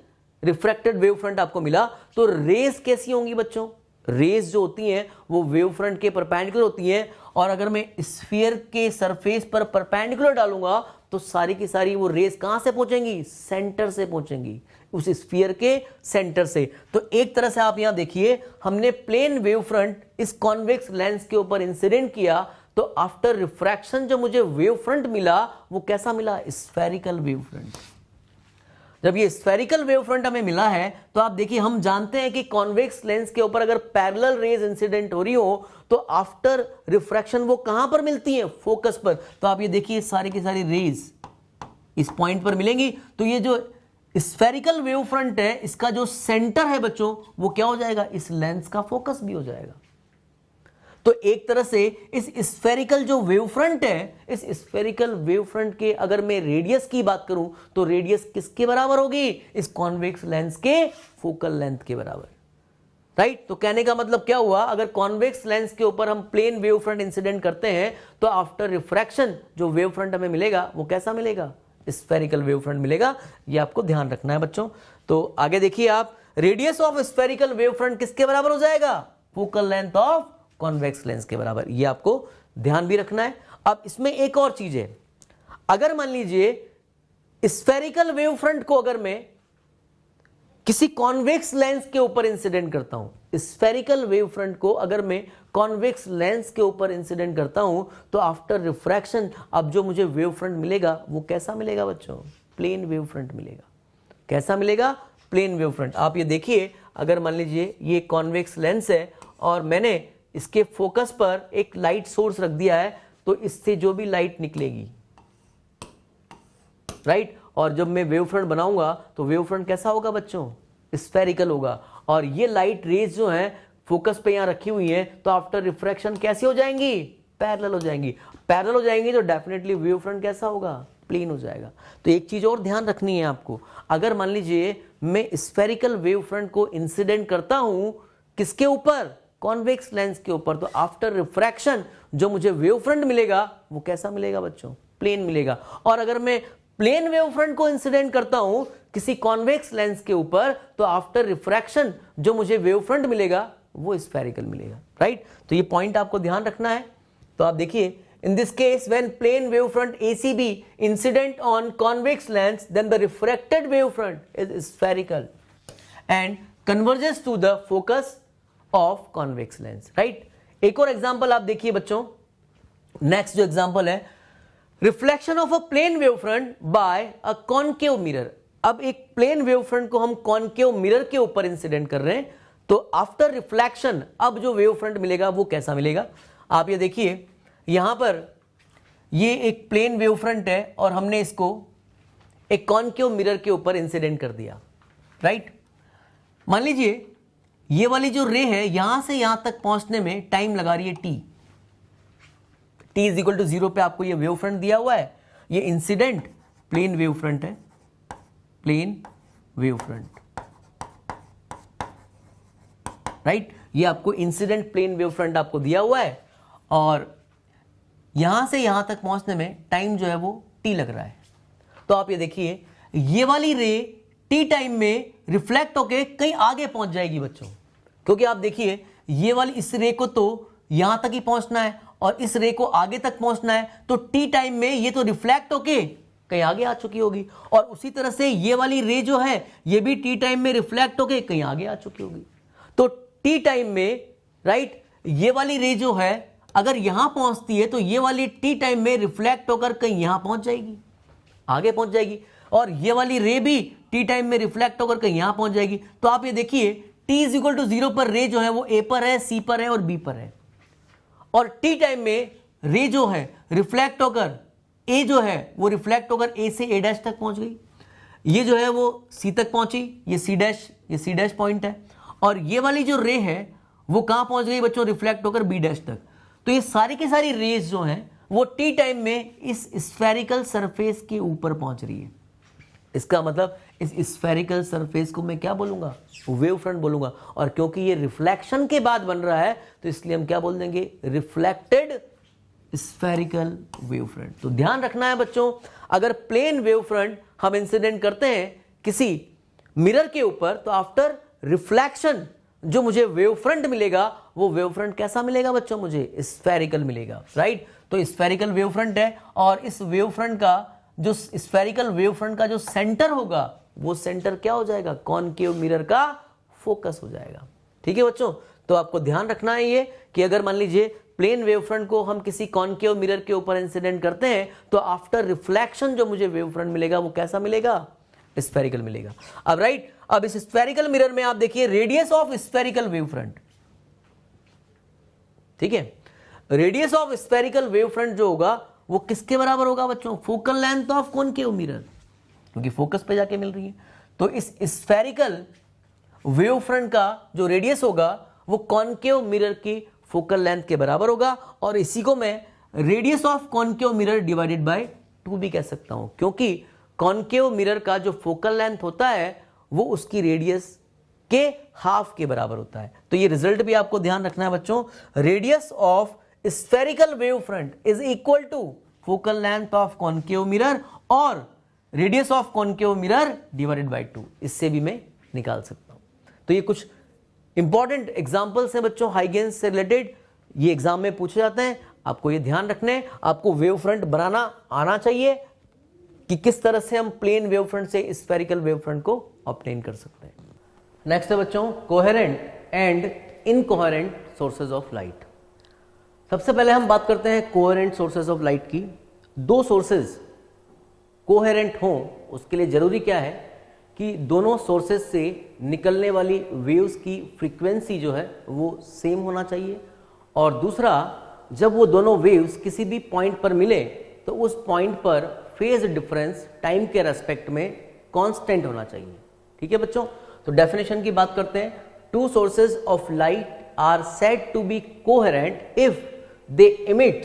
रिफ्रैक्टेड वेव फ्रंट आपको मिला, तो रेज कैसी होंगी बच्चों, रेज जो होती हैं वो वेव फ्रंट के परपेंडिकुलर होती हैं, और अगर मैं स्फीयर के सरफेस पर परपेंडिकुलर डालूंगा तो सारी की सारी वो रेज कहां से पहुंचेंगी, सेंटर से पहुंचेंगी, उस स्फीयर के सेंटर से। तो एक तरह से आप यहां देखिए हमने प्लेन वेव फ्रंट इस कॉन्वेक्स लेंस के ऊपर इंसिडेंट किया, तो आफ्टर रिफ्रैक्शन जो मुझे वेव फ्रंट मिला वो कैसा मिला, स्फेरिकल वेव फ्रंट। जब ये स्फेरिकल वेव फ्रंट हमें मिला है तो आप देखिए हम जानते हैं कि कॉन्वेक्स लेंस के ऊपर अगर पैरेलल रेज इंसिडेंट हो रही हो तो आफ्टर रिफ्रैक्शन वो कहां पर मिलती है, फोकस पर। तो आप ये देखिए सारी की सारी रेज इस पॉइंट पर मिलेंगी, तो ये जो स्फेरिकल वेव फ्रंट है इसका जो सेंटर है बच्चों वो क्या हो जाएगा, इस लेंस का फोकस भी हो जाएगा। तो एक तरह से इस स्फेरिकल जो वेव फ्रंट है, इस स्फेरिकल वेव फ्रंट के अगर मैं रेडियस की बात करूं तो रेडियस किसके बराबर होगी, इस कॉन्वेक्स लेंस के फोकल लेंथ के बराबर, राइट। तो कहने का मतलब क्या हुआ, अगर कॉन्वेक्स लेंस के ऊपर हम प्लेन वेव फ्रंट इंसिडेंट करते हैं तो आफ्टर रिफ्रैक्शन जो वेव फ्रंट हमें मिलेगा वो कैसा मिलेगा, स्फेरिकल वेव फ्रंट मिलेगा। ये आपको ध्यान रखना है बच्चों। तो आगे देखिए आप, radius of spherical wave front किसके बराबर हो जाएगा, focal length of convex lens के बराबर। ये आपको ध्यान भी रखना है। अब इसमें एक और चीज है, अगर मान लीजिए स्फेरिकल वेव फ्रंट को अगर मैं किसी कॉन्वेक्स लेंस के ऊपर इंसिडेंट करता हूं, स्फेरिकल वेव फ्रंट को अगर मैं कॉन्वेक्स लेंस के ऊपर इंसिडेंट करता हूं तो आफ्टर रिफ्रैक्शन अब जो मुझे वेव फ्रंट मिलेगा वो कैसा मिलेगा बच्चों, प्लेन वेव फ्रंट मिलेगा। कैसा मिलेगा, प्लेन वेव फ्रंट। आप ये देखिए, अगर मान लीजिए ये कॉन्वेक्स लेंस है और मैंने इसके फोकस पर एक लाइट सोर्स रख दिया है, तो इससे जो भी लाइट निकलेगी, राइट, और जब मैं वेव फ्रंट बनाऊंगा तो वेव फ्रंट कैसा होगा बच्चों, स्फेरिकल होगा। और ये लाइट रेज जो है फोकस पे यहां रखी हुई है, तो आफ्टर रिफ्रैक्शन कैसी हो जाएंगी, पैरेलल हो जाएंगी। पैरेलल हो जाएंगी तो डेफिनेटली वेव फ्रंट कैसा होगा, प्लेन हो जाएगा। तो एक चीज और ध्यान रखनी है आपको, अगर मान लीजिए मैं स्फेरिकल वेव फ्रंट को इंसिडेंट करता हूं किसके ऊपर, कॉन्वेक्स लेंस के ऊपर, तो आफ्टर रिफ्रैक्शन जो मुझे वेव फ्रंट मिलेगा वो कैसा मिलेगा बच्चों, प्लेन मिलेगा। और अगर मैं प्लेन वेव फ्रंट को इंसिडेंट करता हूं किसी कॉन्वेक्स लेंस के ऊपर, तो आफ्टर रिफ्रैक्शन जो मुझे वेव फ्रंट मिलेगा वो स्फेरिकल मिलेगा, राइट। तो ये पॉइंट आपको ध्यान रखना है। तो आप देखिए, in this case when plane wave front ACB incident on convex lens, then the refracted wave front is spherical and converges to the focus of convex lens, right। एक और एग्जांपल आप देखिए बच्चों, नेक्स्ट जो एग्जांपल है, reflection of a plane wave front by a concave mirror. अब एक प्लेन वेव फ्रंट को हम कॉनकेव मिरर के ऊपर इंसिडेंट कर रहे हैं, तो आफ्टर रिफ्लेक्शन अब जो वेव फ्रंट मिलेगा वो कैसा मिलेगा। आप ये देखिए, यहां पर ये एक प्लेन वेव फ्रंट है और हमने इसको एक कॉनकेव मिरर के ऊपर इंसिडेंट कर दिया, राइट। मान लीजिए ये वाली जो रे है यहां से यहां तक पहुंचने में टाइम लगा रही है टी इज इक्वल टू 0 पे आपको ये वेव फ्रंट दिया हुआ है। ये इंसिडेंट प्लेन वेव फ्रंट है, प्लेन वेव फ्रंट, राइट। ये आपको इंसिडेंट प्लेन वेव फ्रंट आपको दिया हुआ है और यहां से यहां तक पहुंचने में टाइम जो है वो टी लग रहा है। तो आप ये देखिए, ये वाली रे टी टाइम में रिफ्लेक्ट होके कहीं आगे पहुंच जाएगी बच्चों, क्योंकि आप देखिए ये वाली इस रे को तो यहां तक ही पहुंचना है और इस रे को आगे तक पहुंचना है, तो टी टाइम में ये तो रिफ्लेक्ट होके कहीं आगे आ चुकी होगी। और उसी तरह से ये वाली रे जो है ये भी टी टाइम में रिफ्लेक्ट होके कहीं आगे आ चुकी होगी। तो टी टाइम में, राइट, ये वाली रे जो है अगर यहां पहुंचती है तो ये वाली टी टाइम में रिफ्लेक्ट होकर कहीं यहां पहुंच जाएगी, आगे पहुंच जाएगी, और ये वाली रे भी टी टाइम में रिफ्लेक्ट होकर कहीं यहां पहुंच जाएगी। तो आप ये देखिए, टी इज इक्वल टू 0 पर रे जो है वो ए पर है, सी पर है और बी पर है, और टी टाइम में रे जो है रिफ्लेक्ट होकर ए जो है वो रिफ्लेक्ट होकर ए से ए डैश तक पहुंच गई, ये जो है वो सी तक पहुंची, ये सी डैश पॉइंट है, और ये वाली जो रे है वो कहां पहुंच गई बच्चों, रिफ्लेक्ट होकर बी डैश तक। तो ये सारी की सारी रेज जो हैं वो टी टाइम में इस स्फेरिकल सरफेस के ऊपर पहुंच रही है। इसका मतलब इस स्फेरिकल सरफेस को मैं क्या बोलूंगा, वेव फ्रंट बोलूंगा। और क्योंकि ये रिफ्लेक्शन के बाद बन रहा है तो इसलिए हम क्या बोल देंगे, रिफ्लेक्टेड स्फेरिकल वेव फ्रंट। तो ध्यान रखना है बच्चों, अगर प्लेन वेव फ्रंट हम इंसिडेंट करते हैं किसी मिरर के ऊपर, तो आफ्टर रिफ्लेक्शन जो मुझे वेव फ्रंट मिलेगा वो वेव फ्रंट कैसा मिलेगा बच्चों, मुझे स्फेरिकल मिलेगा, राइट। तो स्फेरिकल वेव फ्रंट है और इस वेव फ्रंट का जो स्फेरिकल वेव फ्रंट का जो सेंटर होगा वो सेंटर क्या हो जाएगा, कॉनकेव मिरर का फोकस हो जाएगा। ठीक है बच्चों, तो आपको ध्यान रखना है ये कि अगर मान लीजिए प्लेन वेव फ्रंट को हम किसी कॉनकेव मिरर के ऊपर इंसिडेंट करते हैं तो आफ्टर रिफ्लेक्शन जो मुझे वेव फ्रंट मिलेगा वो कैसा मिलेगा, स्फेरिकल मिलेगा। अब राइट, अब इस स्फेरिकल मिरर में आप देखिए radius of spherical wave front, ठीक है, radius of spherical wave front जो होगा वो किसके बराबर होगा बच्चों? Focal length of concave mirror, क्योंकि फोकस पे जाके मिल रही है। तो इस स्फेरिकल वेव फ्रंट का जो रेडियस होगा वो कॉनकेव मिरर की फोकल लेंथ के बराबर होगा, और इसी को मैं radius of concave mirror divided by 2 भी कह सकता हूं, क्योंकि कॉनकेव मिरर का जो फोकल लेंथ होता है वो उसकी रेडियस के हाफ के बराबर होता है। तो ये रिजल्ट भी आपको ध्यान रखना है बच्चों, radius of spherical wave front is equal to focal length of concave mirror और radius of concave mirror divided by 2, इससे भी मैं निकाल सकता हूं। तो ये कुछ इंपॉर्टेंट एग्जांपल्स हैं बच्चों हाइगेंस से रिलेटेड, ये एग्जाम में पूछे जाते हैं, आपको ये ध्यान रखने। आपको वेव फ्रंट बनाना आना चाहिए कि किस तरह से हम प्लेन वेव फ्रंट से स्फेरिकल वेव फ्रंट को ऑब्टेन कर सकते हैं। नेक्स्ट है बच्चों coherent and incoherent sources of light. सबसे पहले हम बात करते हैं कोहेरेंट सोर्सेज ऑफ लाइट की। दो सोर्सेज कोहेरेंट हों उसके लिए जरूरी क्या है कि दोनों सोर्सेज से निकलने वाली वेव्स की फ्रीक्वेंसी जो है वो सेम होना चाहिए, और दूसरा जब वो दोनों वेव्स किसी भी पॉइंट पर मिले तो उस पॉइंट पर फेज डिफरेंस टाइम के रेस्पेक्ट में कांस्टेंट होना चाहिए। ठीक है बच्चों, तो डेफिनेशन की बात करते हैं। Two sources of light are said to be coherent if they emit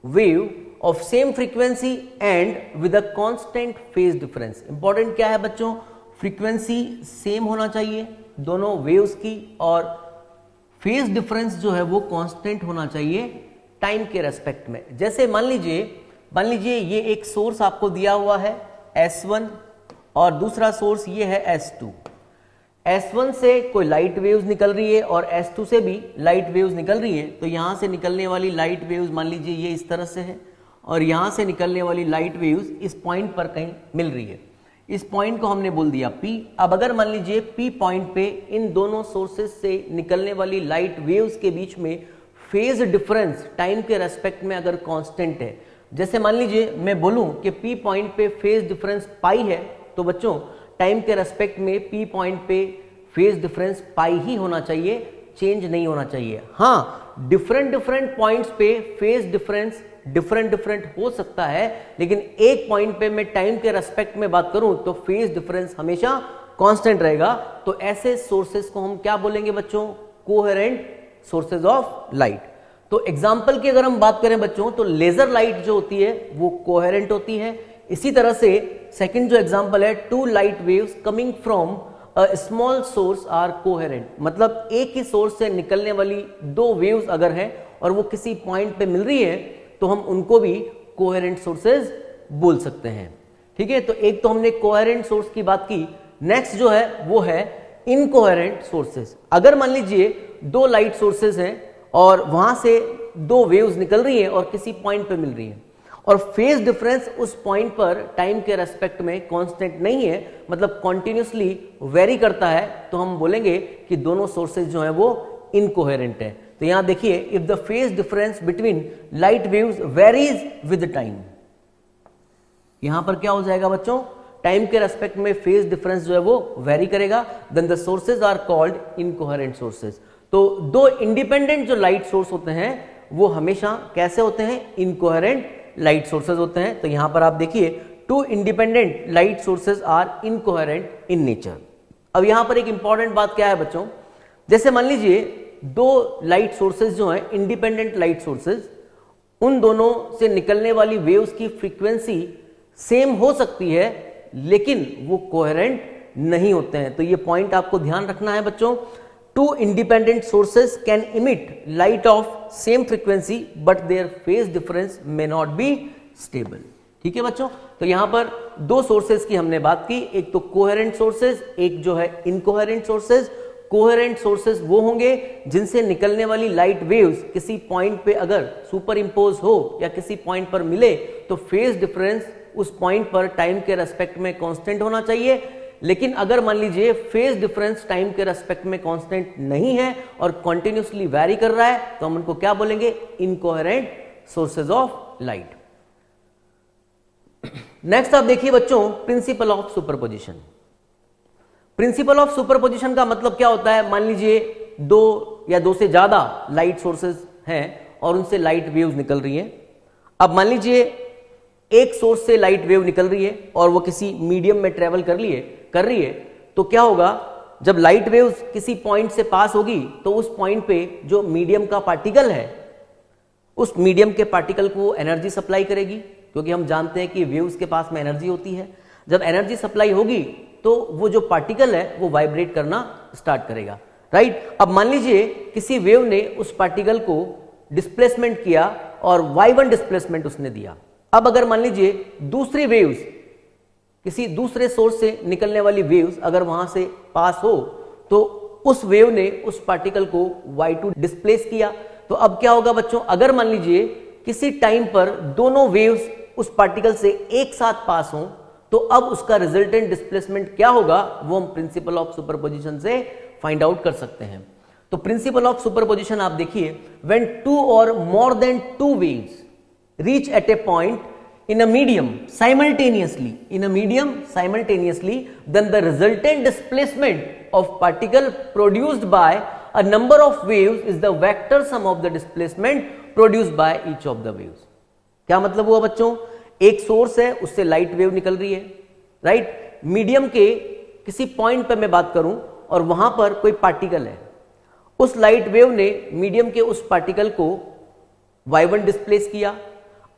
wave of same frequency and with a constant phase difference. Important क्या है बच्चों? फ्रीक्वेंसी सेम होना चाहिए दोनों वेव्स की, और फेज डिफरेंस जो है वो कांस्टेंट होना चाहिए टाइम के रेस्पेक्ट में। जैसे मान लीजिए ये एक सोर्स आपको दिया हुआ है S1 और दूसरा सोर्स ये है S2। S1 से कोई लाइट वेव्स निकल रही है और S2 से भी लाइट वेव्स निकल रही है, तो यहां से निकलने वाली लाइट वेव्स मान लीजिए ये इस तरह से है, और यहां से निकलने वाली लाइट वेव्स इस पॉइंट पर कहीं मिल रही है। इस पॉइंट को हमने बोल दिया P। अब अगर मान लीजिए P पॉइंट पे इन दोनों सोर्सेज से निकलने वाली लाइट वेव्स के बीच में फेज डिफरेंस टाइम के रेस्पेक्ट में अगर कांस्टेंट है, जैसे मान लीजिए मैं बोलूं कि P पॉइंट पे फेज डिफरेंस पाई है, तो बच्चों टाइम के रेस्पेक्ट में P पॉइंट पे फेज डिफरेंस पाई ही होना चाहिए, चेंज नहीं होना चाहिए। हाँ, डिफरेंट पॉइंट्स पे फेज डिफरेंस डिफरेंट हो सकता है, लेकिन एक पॉइंट पे मैं टाइम के रेस्पेक्ट में बात करूं तो फेज डिफरेंस हमेशा कांस्टेंट रहेगा। तो ऐसे सोर्सेस को हम क्या बोलेंगे बच्चों? Coherent sources of light. तो एग्जांपल की अगर हम बात करें बच्चों तो लेजर लाइट जो होती है वो कोहेरेंट होती है। इसी तरह से सेकंड जो एग्जांपल है, two light waves coming from a small source are coherent. मतलब एक ही सोर्स से निकलने वाली दो वेव्स अगर हैं और वो किसी पॉइंट पे मिल रही है तो हम उनको भी कोहेरेंट सोर्सेज बोल सकते हैं। ठीक है, तो एक तो हमने कोहेरेंट सोर्स की बात की। नेक्स्ट जो है वो है इनकोहेरेंट सोर्सेज। अगर मान लीजिए दो लाइट सोर्सेज हैं और वहां से दो वेव्स निकल रही हैं और किसी पॉइंट पे मिल रही हैं, और फेज डिफरेंस उस पॉइंट पर टाइम के रेस्पेक्ट में कांस्टेंट नहीं है, मतलब कॉन्टिन्यूसली वेरी करता है, तो हम बोलेंगे कि दोनों सोर्सेज जो है वो इनकोहेरेंट है। तो यहां देखिए, if the phase difference between light waves varies with time, यहां पर क्या हो जाएगा बच्चों? टाइम के रेस्पेक्ट में फेज डिफरेंस जो है वो वेरी करेगा, then the sources are called incoherent sources. तो दो इंडिपेंडेंट जो लाइट सोर्स होते हैं वो हमेशा कैसे होते हैं? इनकोहेरेंट लाइट सोर्सेज होते हैं। तो यहां पर आप देखिए, two independent light sources are incoherent in nature. अब यहां पर एक इंपॉर्टेंट बात क्या है बच्चों? जैसे मान लीजिए दो लाइट सोर्सेज जो हैं इंडिपेंडेंट लाइट सोर्सेज, उन दोनों से निकलने वाली वेव्स की फ्रीक्वेंसी सेम हो सकती है लेकिन वो कोहेरेंट नहीं होते हैं। तो ये पॉइंट आपको ध्यान रखना है बच्चों। Two independent sources can emit light of same frequency but their phase difference may not be stable. ठीक है बच्चों, तो यहां पर दो सोर्सेज की हमने बात की, एक तो कोहेरेंट सोर्सेज, एक जो है इनकोहेरेंट सोर्सेज। कोहेरेंट सोर्सेज वो होंगे जिनसे निकलने वाली लाइट वेव्स किसी पॉइंट पे अगर सुपर इंपोज हो या किसी पॉइंट पर मिले तो फेज डिफरेंस उस पॉइंट पर टाइम के रेस्पेक्ट में कांस्टेंट होना चाहिए। लेकिन अगर मान लीजिए फेज डिफरेंस टाइम के रेस्पेक्ट में कांस्टेंट नहीं है और कंटिन्यूअसली वैरी कर रहा है तो हम उनको क्या बोलेंगे? Incoherent sources of light. Next आप देखिए बच्चों, principle of superposition. Principle of superposition का मतलब क्या होता है? मान लीजिए दो या दो से ज्यादा लाइट सोर्सेज हैं और उनसे लाइट वेव्स निकल रही हैं। अब मान लीजिए एक सोर्स से लाइट वेव निकल रही है और वो किसी मीडियम में ट्रेवल कर रही है, तो क्या होगा, जब लाइट वेव किसी पॉइंट से पास होगी तो उस पॉइंट पे जो मीडियम का पार्टिकल है, उस मीडियम के पार्टिकल को एनर्जी सप्लाई करेगी, क्योंकि हम जानते हैं कि वेव्स के पास में एनर्जी होती है। जब एनर्जी सप्लाई होगी तो वो जो पार्टिकल है वो वाइब्रेट करना स्टार्ट करेगा, राइट। अब मान लीजिए किसी वेव ने उस पार्टिकल को डिस्प्लेसमेंट किया और y1 डिस्प्लेसमेंट उसने दिया। अब अगर मान लीजिए दूसरी वेव्स, किसी दूसरे सोर्स से निकलने वाली वेव्स अगर वहां से पास हो तो उस वेव ने उस पार्टिकल को y2 डिस्प्लेस किया, तो अब क्या होगा बच्चों, अगर मान लीजिए किसी टाइम पर दोनों वेव्स उस पार्टिकल से एक साथ पास हों तो अब उसका रिजल्टेंट डिस्प्लेसमेंट क्या होगा, वो हम प्रिंसिपल ऑफ सुपरपोजिशन से फाइंड आउट कर सकते हैं। तो प्रिंसिपल ऑफ सुपरपोजिशन आप देखिए, व्हेन टू और more than two waves reach at a point in a medium simultaneously, then the resultant displacement of particle produced by a number of waves is the vector sum of the displacement produced by each of the waves। क्या मतलब हुआ बच्चों, एक सोर्स है उससे लाइट वेव निकल रही है, राइट। मीडियम के किसी पॉइंट पर मैं बात करूं और वहां पर कोई पार्टिकल है, उस लाइट वेव ने मीडियम के उस पार्टिकल को y1 डिस्प्लेस किया।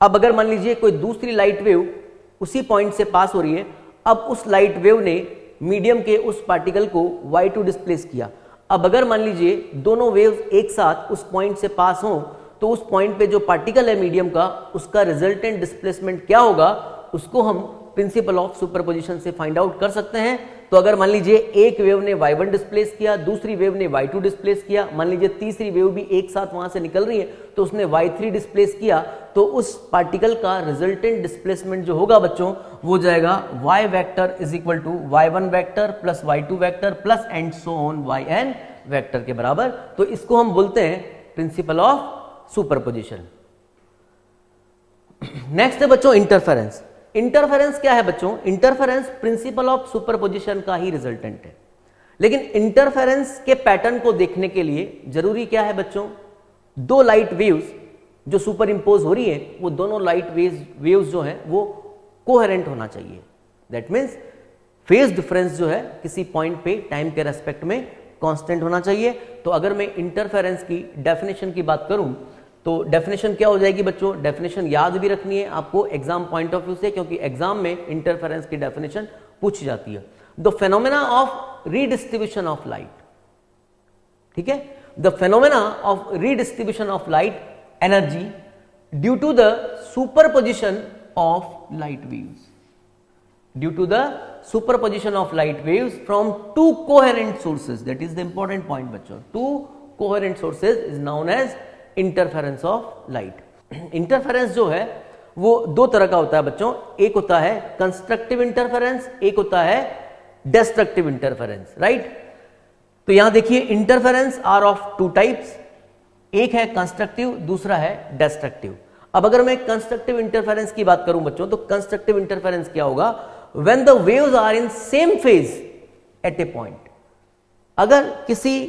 अब अगर मान लीजिए कोई दूसरी लाइट वेव उसी पॉइंट से पास हो रही है, अब उस लाइट वेव ने मीडियम के उस पार्टिकल को y2 डिस्प्लेस किया। अब अगर मान लीजिए दोनों वेव्स एक साथ उस पॉइंट से पास हों तो उस पॉइंट पे जो पार्टिकल है मीडियम का, उसका रिजल्टेंट डिस्प्लेसमेंट क्या होगा, उसको हम प्रिंसिपल ऑफ सुपरपोजिशन से फाइंड आउट कर सकते हैं। तो अगर मान लीजिए एक वेव ने y1 डिस्प्लेस किया, दूसरी वेव ने y2 डिस्प्लेस किया, मान लीजिए तीसरी वेव भी एक साथ वहां से निकल रही है तो उसने y3 डिस्प्लेस किया, तो उस पार्टिकल का रिजल्टेंट डिस्प्लेसमेंट जो होगा बच्चों वो हो जाएगा y vector is equal to y1 vector plus y2 vector plus and so on yn vector के बराबर। तो इसको हम बोलते हैं प्रिंसिपल ऑफ सुपरपोजिशन। नेक्स्ट है बच्चों इंटरफेरेंस। इंटरफेरेंस क्या है बच्चों, इंटरफेरेंस प्रिंसिपल ऑफ सुपरपोजिशन का ही रिजल्टेंट है। लेकिन इंटरफेरेंस के पैटर्न को देखने के लिए जरूरी क्या है बच्चों, दो लाइट वेव्स जो सुपर इंपोज हो रही है वो दोनों लाइट वेव्स जो हैं वो कोहेरेंट होना चाहिए। दैट मीन्स फेज डिफरेंस जो है किसी पॉइंट पे टाइम के रेस्पेक्ट में कांस्टेंट होना चाहिए। तो अगर मैं इंटरफेरेंस की डेफिनेशन की बात करूं तो डेफिनेशन क्या हो जाएगी बच्चों, डेफिनेशन याद भी रखनी है आपको एग्जाम पॉइंट ऑफ व्यू से, क्योंकि एग्जाम में इंटरफेरेंस की डेफिनेशन पूछी जाती है। The phenomena of redistribution of light, ठीक है, the phenomena of redistribution of light energy due to the superposition of light waves, due to the superposition of light waves from two coherent sources, that is the important point बच्चों, two coherent sources is known as interference of light. Interference जो है वो दो तरह का होता है बच्चों, एक होता है कंस्ट्रक्टिव इंटरफेरेंस, एक होता है डिस्ट्रक्टिव इंटरफेरेंस, राइट। तो यहां देखिए interference are of two types, एक है कंस्ट्रक्टिव, दूसरा है डिस्ट्रक्टिव। अब अगर मैं कंस्ट्रक्टिव इंटरफेरेंस की बात करूं बच्चों तो कंस्ट्रक्टिव इंटरफेरेंस क्या होगा, when the waves are in same phase at a point. अगर किसी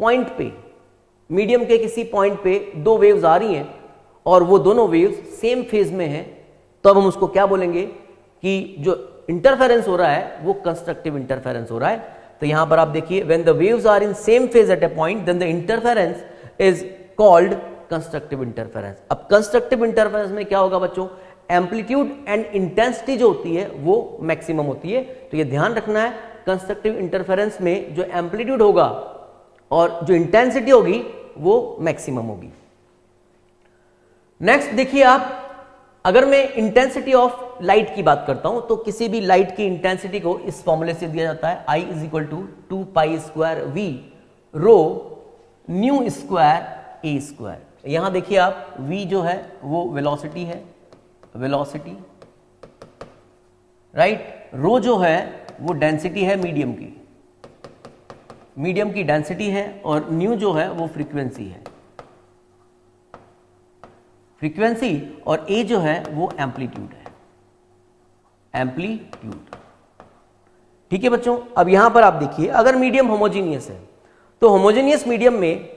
पॉइंट पे, मीडियम के किसी पॉइंट पे दो वेव्स आ रही हैं और वो दोनों वेव्स सेम फेज में हैं, तो अब हम उसको क्या बोलेंगे कि जो इंटरफेरेंस हो रहा है वो कंस्ट्रक्टिव इंटरफेरेंस हो रहा है। तो यहां पर आप देखिए, when the waves are in same phase at a point then the interference is called constructive interference. अब कंस्ट्रक्टिव इंटरफेरेंस में क्या होगा बच्चों, एम्पलीट्यूड एंड इंटेंसिटी जो होती है वो मैक्सिमम होती है। तो ये ध्यान रखना है, कंस्ट्रक्टिव इंटरफेरेंस में जो एम्पलीट्यूड होगा और जो इंटेंसिटी होगी वो मैक्सिमम होगी। नेक्स्ट देखिए आप, अगर मैं इंटेंसिटी ऑफ लाइट की बात करता हूं तो किसी भी लाइट की इंटेंसिटी को इस फॉर्मूले से दिया जाता है, I is equal to 2 pi square V rho nu square A square. यहां देखिए आप, V जो है वो वेलोसिटी है, वेलोसिटी, राइट। रो जो है वो डेंसिटी है मीडियम की, मीडियम की डेंसिटी है, और न्यू जो है वो फ्रीक्वेंसी है, फ्रीक्वेंसी, और ए जो है वो एम्पलीट्यूड है, एम्पलीट्यूड, ठीक है बच्चों। अब यहां पर आप देखिए, अगर मीडियम होमोजीनियस है तो होमोजीनियस मीडियम में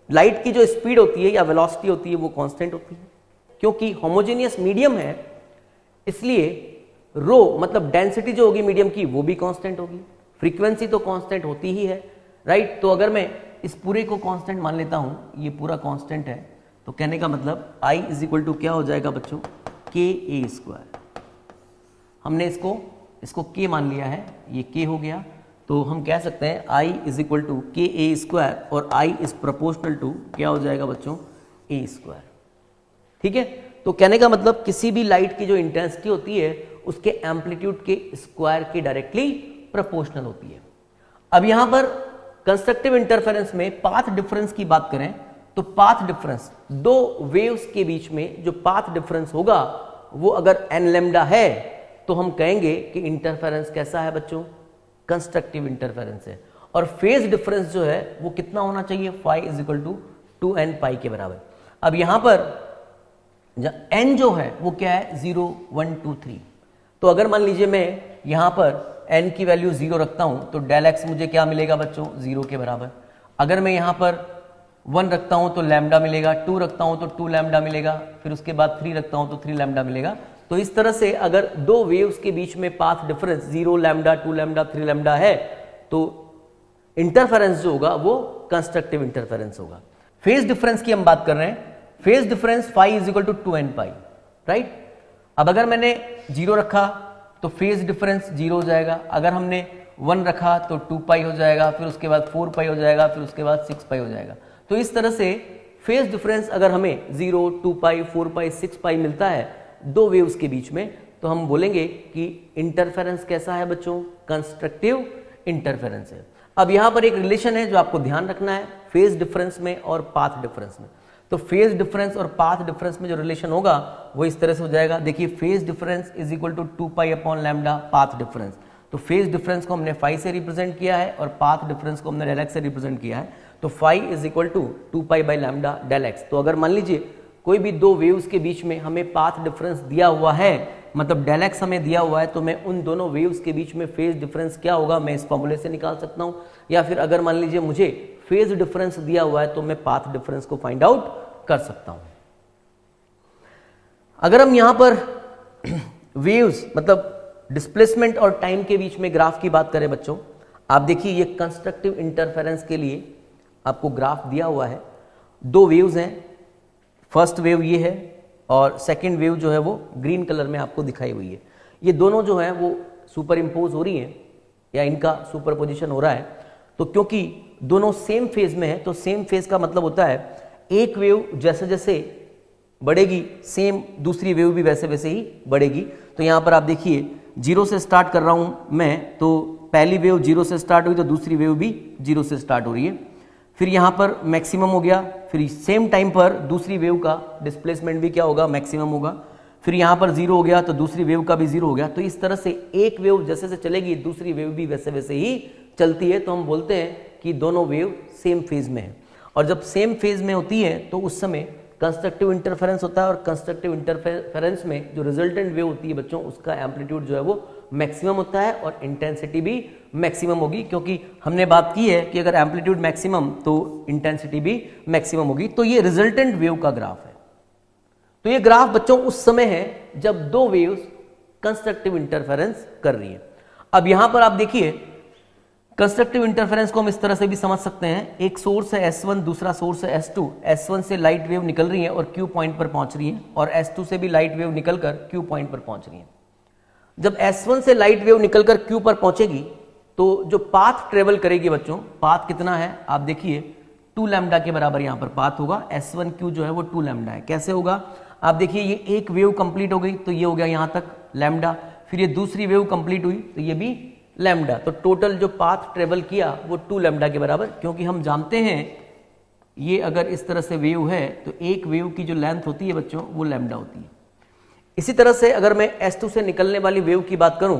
लाइट की जो स्पीड होती है या वेलोसिटी होती है वो कांस्टेंट होती है, क्योंकि होमोजेनियस मीडियम है इसलिए रो मतलब डेंसिटी जो होगी मीडियम की वो भी कांस्टेंट होगी, फ्रीक्वेंसी तो कांस्टेंट होती ही है, राइट। तो अगर मैं इस पूरे को कांस्टेंट मान लेता हूं, ये पूरा कांस्टेंट है, तो कहने का मतलब I इज इक्वल टू क्या हो जाएगा बच्चों, के ए स्क्वायर। हमने इसको K मान लिया है, ये K हो गया, तो हम कह सकते हैं I इज इक्वल टू के ए स्क्वायर और I इज प्रोपोर्शनल टू क्या हो जाएगा बच्चों, ए स्क्वायर। ठीक है, तो कहने का मतलब किसी भी लाइट की जो इंटेंसिटी होती है उसके एम्पलीट्यूड के स्क्वायर के डायरेक्टली प्रोपोर्शनल होती है। अब यहां पर कंस्ट्रक्टिव इंटरफेरेंस में पाथ डिफरेंस की बात करें तो पाथ डिफरेंस दो वेव्स के बीच में जो पाथ डिफरेंस होगा वो अगर n लैम्डा है तो हम कहेंगे कि इंटरफेरेंस कैसा है बच्चों, कंस्ट्रक्टिव इंटरफेरेंस है। और फेज डिफरेंस जो है वो कितना होना चाहिए, phi is equal to 2n pi के बराबर। अब यहां पर n जो है वो क्या है, 0 1 2 3। तो अगर मान लीजिए मैं यहां पर n की वैल्यू 0 रखता हूं तो डेल x मुझे क्या मिलेगा बच्चों, 0 के बराबर। अगर मैं यहां पर 1 रखता हूं तो लैम्डा मिलेगा, 2 रखता हूं तो 2 लैम्डा मिलेगा, फिर उसके बाद 3 रखता हूं तो 3 लैम्डा मिलेगा। तो इस तरह से अगर दो वेव्स के बीच में path difference 0 lambda 2 lambda 3 lambda है तो इंटरफेरेंस जो होगा वो कंस्ट्रक्टिव इंटरफेरेंस होगा। फेज डिफरेंस की हम बात कर रहे हैं, phase difference phi is equal to 2n pi, right. अब अगर मैंने 0 रखा तो फेज डिफरेंस 0 हो जाएगा, अगर हमने 1 रखा तो 2 पाई हो जाएगा, फिर उसके बाद 4 पाई हो जाएगा, फिर उसके बाद 6 पाई हो जाएगा। तो इस तरह से फेज डिफरेंस अगर हमें 0 2 पाई 4 पाई 6 पाई मिलता है दो वेव्स के बीच में तो हम बोलेंगे कि इंटरफेरेंस कैसा है बच्चों, कंस्ट्रक्टिव इंटरफेरेंस है। अब यहां पर एक रिलेशन है जो आपको ध्यान रखना है फेज डिफरेंस में और पाथ डिफरेंस में। तो फेज डिफरेंस और पाथ डिफरेंस में जो रिलेशन होगा वो इस तरह से हो जाएगा, देखिए phase difference is equal to 2 pi upon lambda path difference. तो फेज डिफरेंस को हमने फाई से रिप्रेजेंट किया है और पाथ डिफरेंस को हमने डेल एक्स से रिप्रेजेंट किया है। तो phi is equal to 2 pi by lambda del X. तो अगर मान लीजिए कोई भी दो वेव्स के बीच में हमें पाथ डिफरेंस दिया हुआ है, मतलब डेल एक्स हमें दिया हुआ है, तो मैं उन दोनों वेव्स के बीच में फेज डिफरेंस क्या होगा मैं इस फॉर्मूले से निकाल सकता हूं। या फिर अगर मान लीजिए मुझे फेज डिफरेंस दिया हुआ है तो मैं पाथ डिफरेंस को फाइंड आउट कर सकता हूं। अगर हम यहां पर वेव्स मतलब डिस्प्लेसमेंट और टाइम के बीच में ग्राफ की बात करें बच्चों, आप देखिए ये कंस्ट्रक्टिव इंटरफेरेंस के लिए आपको ग्राफ दिया हुआ है। दो वेव्स हैं, फर्स्ट वेव ये है और सेकंड वेव जो है वो ग्रीन कलर में आपको दिखाई हुई है। ये दोनों जो है वो सुपर इम्पोज हो रही हैं या इनका सुपरपोजिशन हो रहा है। तो क्योंकि दोनों सेम फेज में है तो सेम फेज का मतलब होता है एक वेव जैसे जैसे बढ़ेगी सेम दूसरी वेव भी वैसे वैसे ही बढ़ेगी। तो यहां पर आप देखिए 0 से स्टार्ट कर रहा हूं मैं, तो पहली वेव 0 से स्टार्ट हुई तो दूसरी वेव भी 0 से स्टार्ट हो रही है। फिर यहां पर मैक्सिमम हो गया, फिर सेम टाइम पर दूसरी वेव का डिस्प्लेसमेंट भी क्या होगा, मैक्सिमम होगा। फिर यहां पर 0 हो गया तो दूसरी वेव का भी 0 हो गया। तो इस तरह से एक वेव जैसे जैसे चलेगी दूसरी वेव भी वैसे वैसे ही चलती है। तो हम बोलते हैं कि दोनों वेव सेम फेज में है। और जब सेम फेज में होती है तो उस समय कंस्ट्रक्टिव इंटरफेरेंस होता है और कंस्ट्रक्टिव इंटरफेरेंस में जो रिजल्टेंट वेव होती है बच्चों उसका एम्पलीट्यूड जो है वो मैक्सिमम होता है और इंटेंसिटी भी मैक्सिमम होगी, क्योंकि हमने बात की है कि अगर एम्पलीट्यूड मैक्सिमम तो इंटेंसिटी भी मैक्सिमम होगी। तो ये रिजल्टेंट वेव का ग्राफ है। तो ये ग्राफ बच्चों उस समय है जब दो वेव्स कंस्ट्रक्टिव इंटरफेरेंस कर रही है। अब यहां पर आप देखिए कंस्ट्रक्टिव इंटरफेरेंस को हम इस तरह से भी समझ सकते हैं, एक सोर्स है S1 दूसरा सोर्स है S2। S1 से लाइट वेव निकल रही है और Q पॉइंट पर पहुंच रही है और S2 से भी लाइट वेव निकलकर Q पॉइंट पर पहुंच रही है। जब S1 से लाइट वेव निकलकर Q पर पहुंचेगी तो जो पाथ ट्रेवल करेगी बच्चों, पाथ कितना है आप देखिए 2 लैम्डा के बराबर यहां पर पाथ होगा। S1Q जो है वो 2 लैम्डा है। कैसे होगा आप देखिए, ये एक वेव कंप्लीट हो गई तो ये हो गया यहां तक लैम्डा, फिर ये दूसरी वेव कंप्लीट हुई तो ये भी लैम्डा। तो टोटल जो पाथ ट्रेवल किया वो 2 लैम्डा के बराबर, क्योंकि हम जानते हैं ये अगर इस तरह से वेव है तो एक वेव की जो लेंथ होती है बच्चों वो लैम्डा होती है। इसी तरह से अगर मैं S2 से निकलने वाली वेव की बात करूं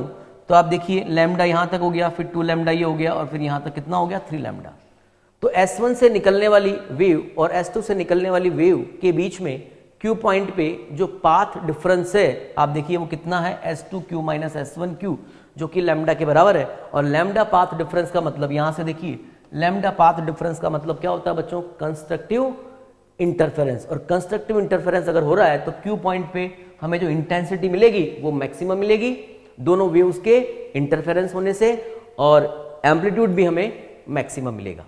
तो आप देखिए लैम्डा यहां तक हो गया, फिर 2 लैम्डा ये हो गया और फिर यहां तक कितना हो गया 3 लैम्डा। तो S1 से निकलने वाली वेव और S2 से निकलने वाली वेव के बीच में Q पॉइंट पे जो पाथ डिफरेंस है आप देखिए वो कितना है, S2Q माइनस S1Q, जो कि लैम्डा के बराबर है। और लैम्डा पाथ डिफरेंस का मतलब यहां से देखिए लैम्डा पाथ डिफरेंस का मतलब क्या होता है बच्चों, कंस्ट्रक्टिव इंटरफेरेंस, और कंस्ट्रक्टिव इंटरफेरेंस अगर हो रहा है तो Q पॉइंट पे हमें जो इंटेंसिटी मिलेगी वो मैक्सिमम मिलेगी दोनों वेव्स के इंटरफेरेंस होने से, और एम्पलीट्यूड भी हमें मैक्सिमम मिलेगा।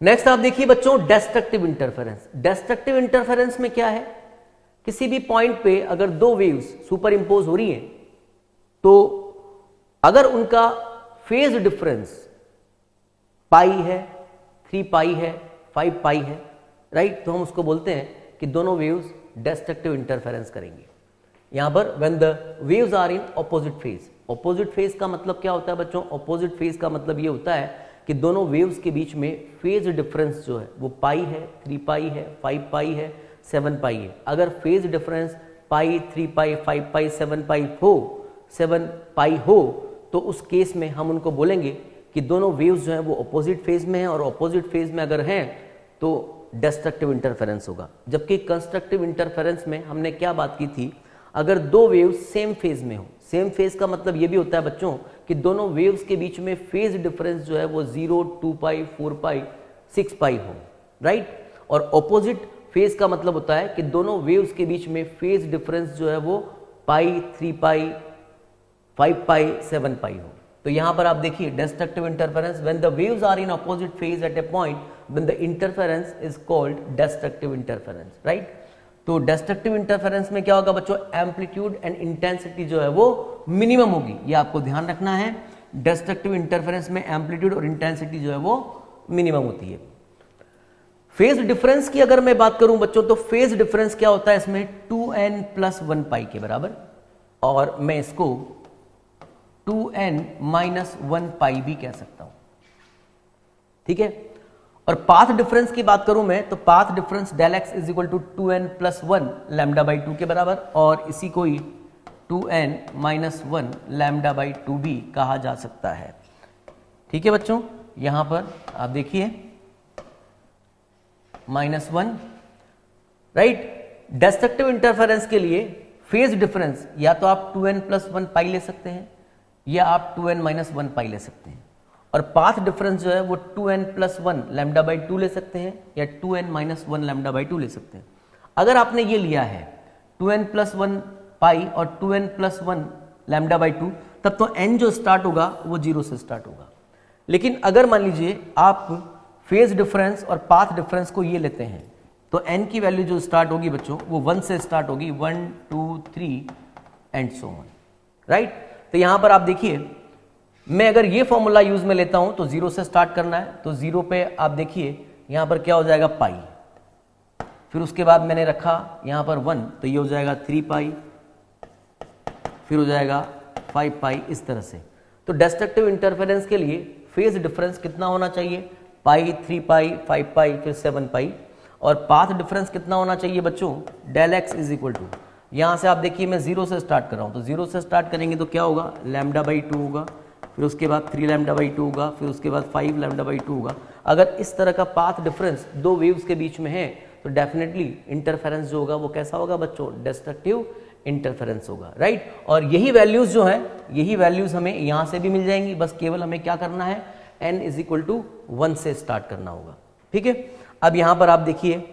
नेक्स्ट आप देखिए बच्चों डेस्ट्रक्टिव इंटरफेरेंस। डेस्ट्रक्टिव इंटरफेरेंस में क्या है, किसी भी पॉइंट पे अगर दो वेव्स सुपर इंपोज हो रही हैं तो अगर उनका फेज डिफरेंस पाई है, 3 पाई है, 5 पाई है, राइट, तो हम उसको बोलते हैं कि दोनों वेव्स डेस्ट्रक्टिव इंटरफेरेंस करेंगे। यहां पर when the waves are in opposite phase. Opposite phase का मतलब क्या होता है बच्चों, ऑपोजिट फेज का मतलब ये होता है कि दोनों वेव्स के बीच में फेज डिफरेंस जो है वो पाई है, 3 पाई है, 5 पाई है, 7 पाई है। अगर फेज डिफरेंस पाई, 3 पाई, 5 पाई, 7 पाई हो तो उस केस में हम उनको बोलेंगे कि दोनों वेव्स जो हैं वो ऑपोजिट फेज में हैं, और ऑपोजिट फेज में अगर हैं तो डेस्ट्रक्टिव इंटरफेरेंस होगा। जबकि कंस्ट्रक्टिव इंटरफेरेंस में हमने क्या बात की थी, अगर दो वेव्स सेम फेज में हो, सेम फेज का मतलब ये भी होता है बच्चों कि दोनों वेव्स के बीच में फेज डिफरेंस जो है वो 0, 2 पाई, 4 पाई, 6 पाई हो, राइट। और ऑपोजिट फेज का मतलब होता है कि दोनों वेव्स के बीच में फेज डिफरेंस जो है वो पाई, 3 पाई, 5 पाई, 7 पाई हो। तो यहां पर आप देखिए destructive interference when the waves are in opposite phase at a point when the interference is called destructive interference, right. तो डेस्ट्रक्टिव इंटरफेरेंस में क्या होगा बच्चों, एम्पलीट्यूड एंड इंटेंसिटी जो है वो मिनिमम होगी, ये आपको ध्यान रखना है। डेस्ट्रक्टिव इंटरफेरेंस में एम्पलीट्यूड और इंटेंसिटी जो है वो मिनिमम होती है। फेज डिफरेंस की अगर मैं बात करूं बच्चों तो फेज डिफरेंस क्या होता है इसमें 2n + 1 पाई के बराबर, और मैं इसको 2n - 1 पाई भी कह सकता हूं, ठीक है। और पाथ डिफरेंस की बात करूं मैं तो path difference del x = 2n + 1 λ/2 के बराबर, और इसी को ही 2n - 1 λ/2 भी कहा जा सकता है, ठीक है बच्चों। यहां पर आप देखिए -1, राइट। डेस्ट्रक्टिव इंटरफेरेंस के लिए फेज डिफरेंस या तो आप 2n + 1 पाई ले सकते हैं या आप 2n - 1 पाई ले सकते हैं, और पाथ डिफरेंस जो है वो 2n + 1 λ/2 ले सकते हैं या 2n - 1 λ/2 ले सकते हैं। अगर आपने ये लिया है 2n + 1 पाई और 2n + 1 λ/2, तब तो n जो स्टार्ट होगा वो 0 से स्टार्ट होगा। लेकिन अगर मान लीजिए आप फेज डिफरेंस और पाथ डिफरेंस को ये लेते हैं तो n की वैल्यू जो स्टार्ट होगी बच्चों वो 1 से स्टार्ट होगी, 1 2 3 एंड सो ऑन, राइट। तो यहां पर आप देखिए मैं अगर ये फॉर्मूला यूज में लेता हूं तो 0 से स्टार्ट करना है, तो 0 पे आप देखिए यहां पर क्या हो जाएगा पाई, फिर उसके बाद मैंने रखा यहां पर 1 तो ये हो जाएगा 3 पाई, फिर हो जाएगा 5 पाई, इस तरह से। तो डेस्ट्रक्टिव इंटरफेरेंस के लिए फेज डिफरेंस कितना होना चाहिए, पाई, 3 पाई, 5 पाई, फिर 7 पाई। और पाथ डिफरेंस कितना होना चाहिए बच्चों, del x = यहां से आप देखिए मैं 0 से स्टार्ट कर रहा हूं, तो 0 से स्टार्ट करेंगे तो क्या होगा, λ/2 होगा, फिर उसके बाद 3 λ/2 होगा, फिर उसके बाद 5 λ/2 होगा। अगर इस तरह का पाथ डिफरेंस दो वेव्स के बीच में है तो डेफिनेटली इंटरफेरेंस जो होगा वो कैसा होगा बच्चों, डेस्ट्रक्टिव इंटरफेरेंस होगा, राइट। और यही वैल्यूज जो है, यही वैल्यूज हमें यहां से भी मिल जाएंगी, बस केवल हमें क्या करना है, n = 1 से स्टार्ट करना होगा, ठीक है। अब यहां पर आप देखिए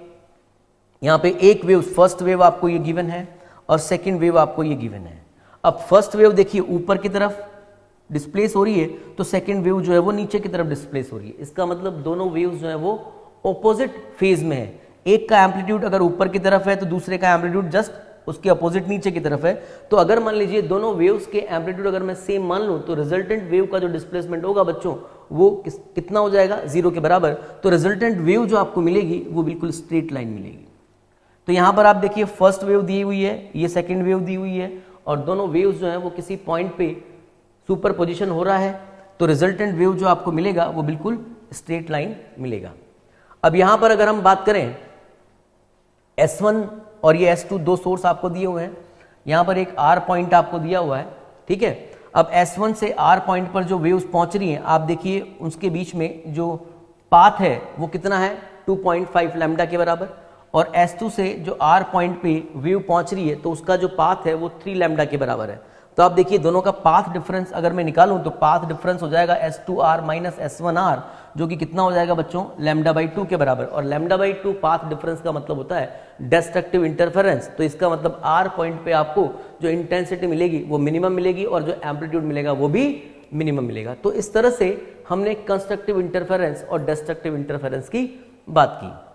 यहां पे एक वेव, फर्स्ट वेव आपको ये गिवन है और सेकंड वेव आपको ये गिवन है। अब फर्स्ट वेव देखिए ऊपर की तरफ डिस्प्लेस हो रही है, तो सेकंड वेव जो है वो नीचे की तरफ डिस्प्लेस हो रही है। इसका मतलब दोनों वेव्स जो है वो ऑपोजिट फेज में है। एक का एम्पलीट्यूड अगर ऊपर की तरफ है तो दूसरे का एम्पलीट्यूड जस्ट उसके अपोजिट नीचे की तरफ है। तो अगर मान लीजिए दोनों वेव्स के एम्पलीट्यूड अगर मैं सेम मान लूं तो रिजल्टेंट वेव का जो डिस्प्लेसमेंट होगा बच्चों वो कितना हो जाएगा, 0 के बराबर। तो रिजल्टेंट वेव जो आपको मिलेगी वो बिल्कुल स्ट्रेट लाइन मिलेगी। तो यहां पर आप देखिए फर्स्ट वेव दी हुई है, ये सेकंड वेव दी हुई है, और दोनों वेव्स जो है वो किसी पॉइंट पे सुपर पोजिशन हो रहा है, तो रिजल्टेंट वेव जो आपको मिलेगा वो बिल्कुल स्ट्रेट लाइन मिलेगा। अब यहां पर अगर हम बात करें S1 और ये S2 दो सोर्स आपको दिए हुए हैं, यहां पर एक R पॉइंट आपको दिया हुआ है, ठीक है। अब S1 से R पॉइंट पर जो वेव्स पहुंच रही हैं आप देखिए उसके बीच में जो पाथ है वो कितना है, 2.5 लैम्डा के बराबर, और S2 से जो R पॉइंट पे वेव पहुंच रही है तो उसका जो पाथ है वो 3 लैम्डा के बराबर है। तो आप देखिए दोनों का पाथ डिफरेंस अगर मैं निकालूं तो पाथ डिफरेंस हो जाएगा S2R माइनस S1R, जो कि कितना हो जाएगा बच्चों, λ/2 के बराबर। और λ/2 पाथ डिफरेंस का मतलब होता है डिस्ट्रक्टिव इंटरफेरेंस। तो इसका मतलब R पॉइंट पे आपको जो इंटेंसिटी मिलेगी वो मिनिमम मिलेगी और जो एम्पलीट्यूड मिलेगा वो भी मिनिमम मिलेगा। तो इस तरह से हमने कंस्ट्रक्टिव इंटरफेरेंस और डिस्ट्रक्टिव इंटरफेरेंस की बात की।